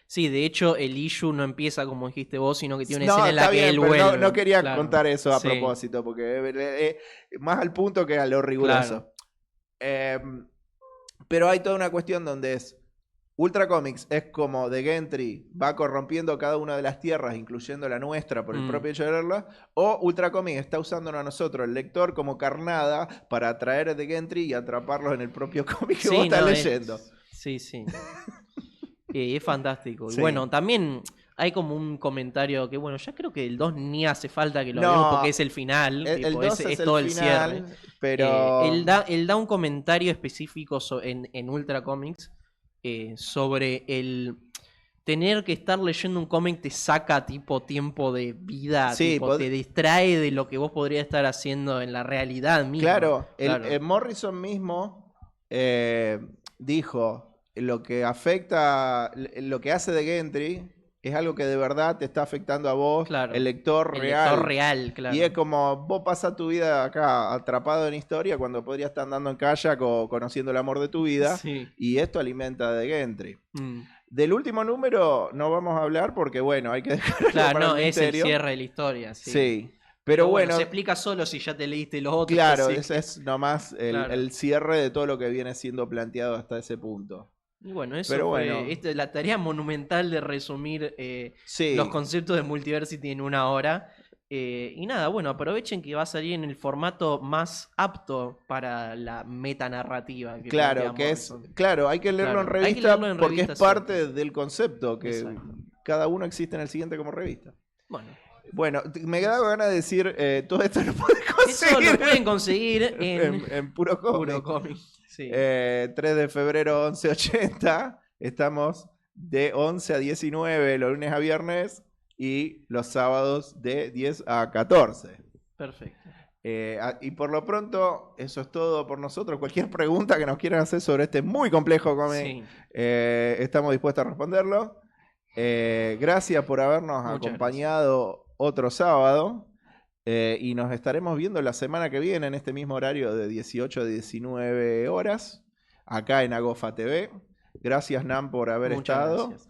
Speaker 5: Sí, de hecho el issue no empieza como dijiste vos, sino que tiene una escena en la que él vuelve.
Speaker 4: No quería contar eso a propósito, porque más al punto que a lo riguroso. Pero hay toda una cuestión donde es Ultra Comics es como The Gentry va corrompiendo cada una de las tierras, incluyendo la nuestra, por el propio hecho de leerla, o Ultra Comics está usándonos a nosotros, el lector, como carnada para atraer a The Gentry y atraparlos en el propio cómic que vos estás leyendo.
Speaker 5: Sí. Es fantástico. Y bueno, también Hay como un comentario que, bueno, ya creo que el 2 ni hace falta que lo
Speaker 4: No,
Speaker 5: veamos porque es el final.
Speaker 4: El
Speaker 5: tipo,
Speaker 4: 2
Speaker 5: es
Speaker 4: es
Speaker 5: todo
Speaker 4: el
Speaker 5: el
Speaker 4: final,
Speaker 5: cierre.
Speaker 4: pero...
Speaker 5: Él da un comentario específico en Ultra Comics sobre el tener que estar leyendo un cómic te saca tipo tiempo de vida,
Speaker 4: Sí,
Speaker 5: tipo, te distrae de lo que vos podrías estar haciendo en la realidad misma.
Speaker 4: Claro,
Speaker 5: Claro.
Speaker 4: Morrison mismo dijo, lo que afecta, lo que hace de Gentry es algo que de verdad te está afectando a vos,
Speaker 5: Claro.
Speaker 4: el lector
Speaker 5: El
Speaker 4: real.
Speaker 5: lector real, claro.
Speaker 4: Y es como, vos pasás tu vida acá atrapado en historia cuando podrías estar andando en kayak o conociendo el amor de tu vida.
Speaker 5: Sí.
Speaker 4: Y esto alimenta de Gentry.
Speaker 5: Mm.
Speaker 4: Del último número no vamos a hablar porque, bueno, hay que dejarlo
Speaker 5: Claro,
Speaker 4: para
Speaker 5: no,
Speaker 4: el
Speaker 5: es el
Speaker 4: misterio.
Speaker 5: cierre de la historia. Sí.
Speaker 4: Sí. Pero bueno,
Speaker 5: se explica solo si ya te leíste los otros.
Speaker 4: claro,
Speaker 5: así
Speaker 4: ese
Speaker 5: que-
Speaker 4: es nomás
Speaker 5: Claro.
Speaker 4: el cierre de todo lo que viene siendo planteado hasta ese punto.
Speaker 5: Y bueno, eso
Speaker 4: Pero
Speaker 5: fue
Speaker 4: bueno.
Speaker 5: la tarea monumental de resumir
Speaker 4: Sí.
Speaker 5: los conceptos de Multiversity en una hora. Y nada, bueno, aprovechen que va a salir en el formato más apto para la metanarrativa.
Speaker 4: Claro,
Speaker 5: plantea
Speaker 4: que es,
Speaker 5: Morrison.
Speaker 4: claro, hay que leerlo
Speaker 5: Claro,
Speaker 4: en
Speaker 5: hay que
Speaker 4: revista
Speaker 5: leerlo en
Speaker 4: porque
Speaker 5: revista
Speaker 4: es parte
Speaker 5: siempre.
Speaker 4: del concepto, que
Speaker 5: Exacto.
Speaker 4: cada uno existe en el siguiente como revista.
Speaker 5: Bueno,
Speaker 4: Bueno, me da ganas de decir, todo esto lo puedes
Speaker 5: eso
Speaker 4: conseguir
Speaker 5: lo pueden conseguir en
Speaker 4: en Puro Cómic.
Speaker 5: Puro Cómic. Sí.
Speaker 4: 3 de febrero, 11:80. Estamos de 11 a 19 los lunes a viernes y los sábados de 10 a 14.
Speaker 5: Perfecto.
Speaker 4: Y por lo pronto, eso es todo por nosotros. Cualquier pregunta que nos quieran hacer sobre este muy complejo cómic,
Speaker 5: Sí.
Speaker 4: estamos dispuestos a responderlo. Gracias por habernos
Speaker 5: Muchas
Speaker 4: acompañado otro sábado. Y nos estaremos viendo la semana que viene en este mismo horario de 18 a 19 horas, acá en Agofa TV. Gracias, Nan, por haber
Speaker 5: Muchas
Speaker 4: estado.
Speaker 5: gracias.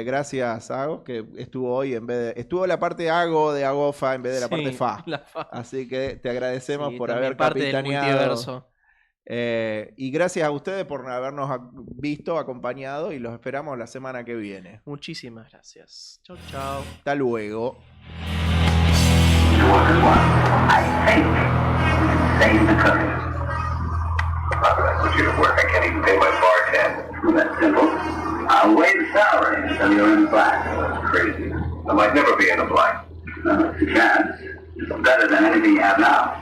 Speaker 4: Gracias, Ago, que estuvo hoy en vez de... Estuvo la parte Ago de Agofa en vez de la parte
Speaker 5: Sí,
Speaker 4: Fa.
Speaker 5: la Fa.
Speaker 4: Así que te agradecemos
Speaker 5: Sí,
Speaker 4: por
Speaker 5: también
Speaker 4: haber
Speaker 5: parte del
Speaker 4: capitaneado.
Speaker 5: multiverso.
Speaker 4: Y gracias a ustedes por habernos visto, acompañado y los esperamos la semana que viene.
Speaker 5: Muchísimas gracias. Chau, chau.
Speaker 4: Hasta luego.
Speaker 6: I think save the country. I put you to work. I can't even pay my bar tab. That's simple. I'll waive the salary until you're in the black. That's crazy. I might never be in the black. It's a chance. It's better than anything you have now.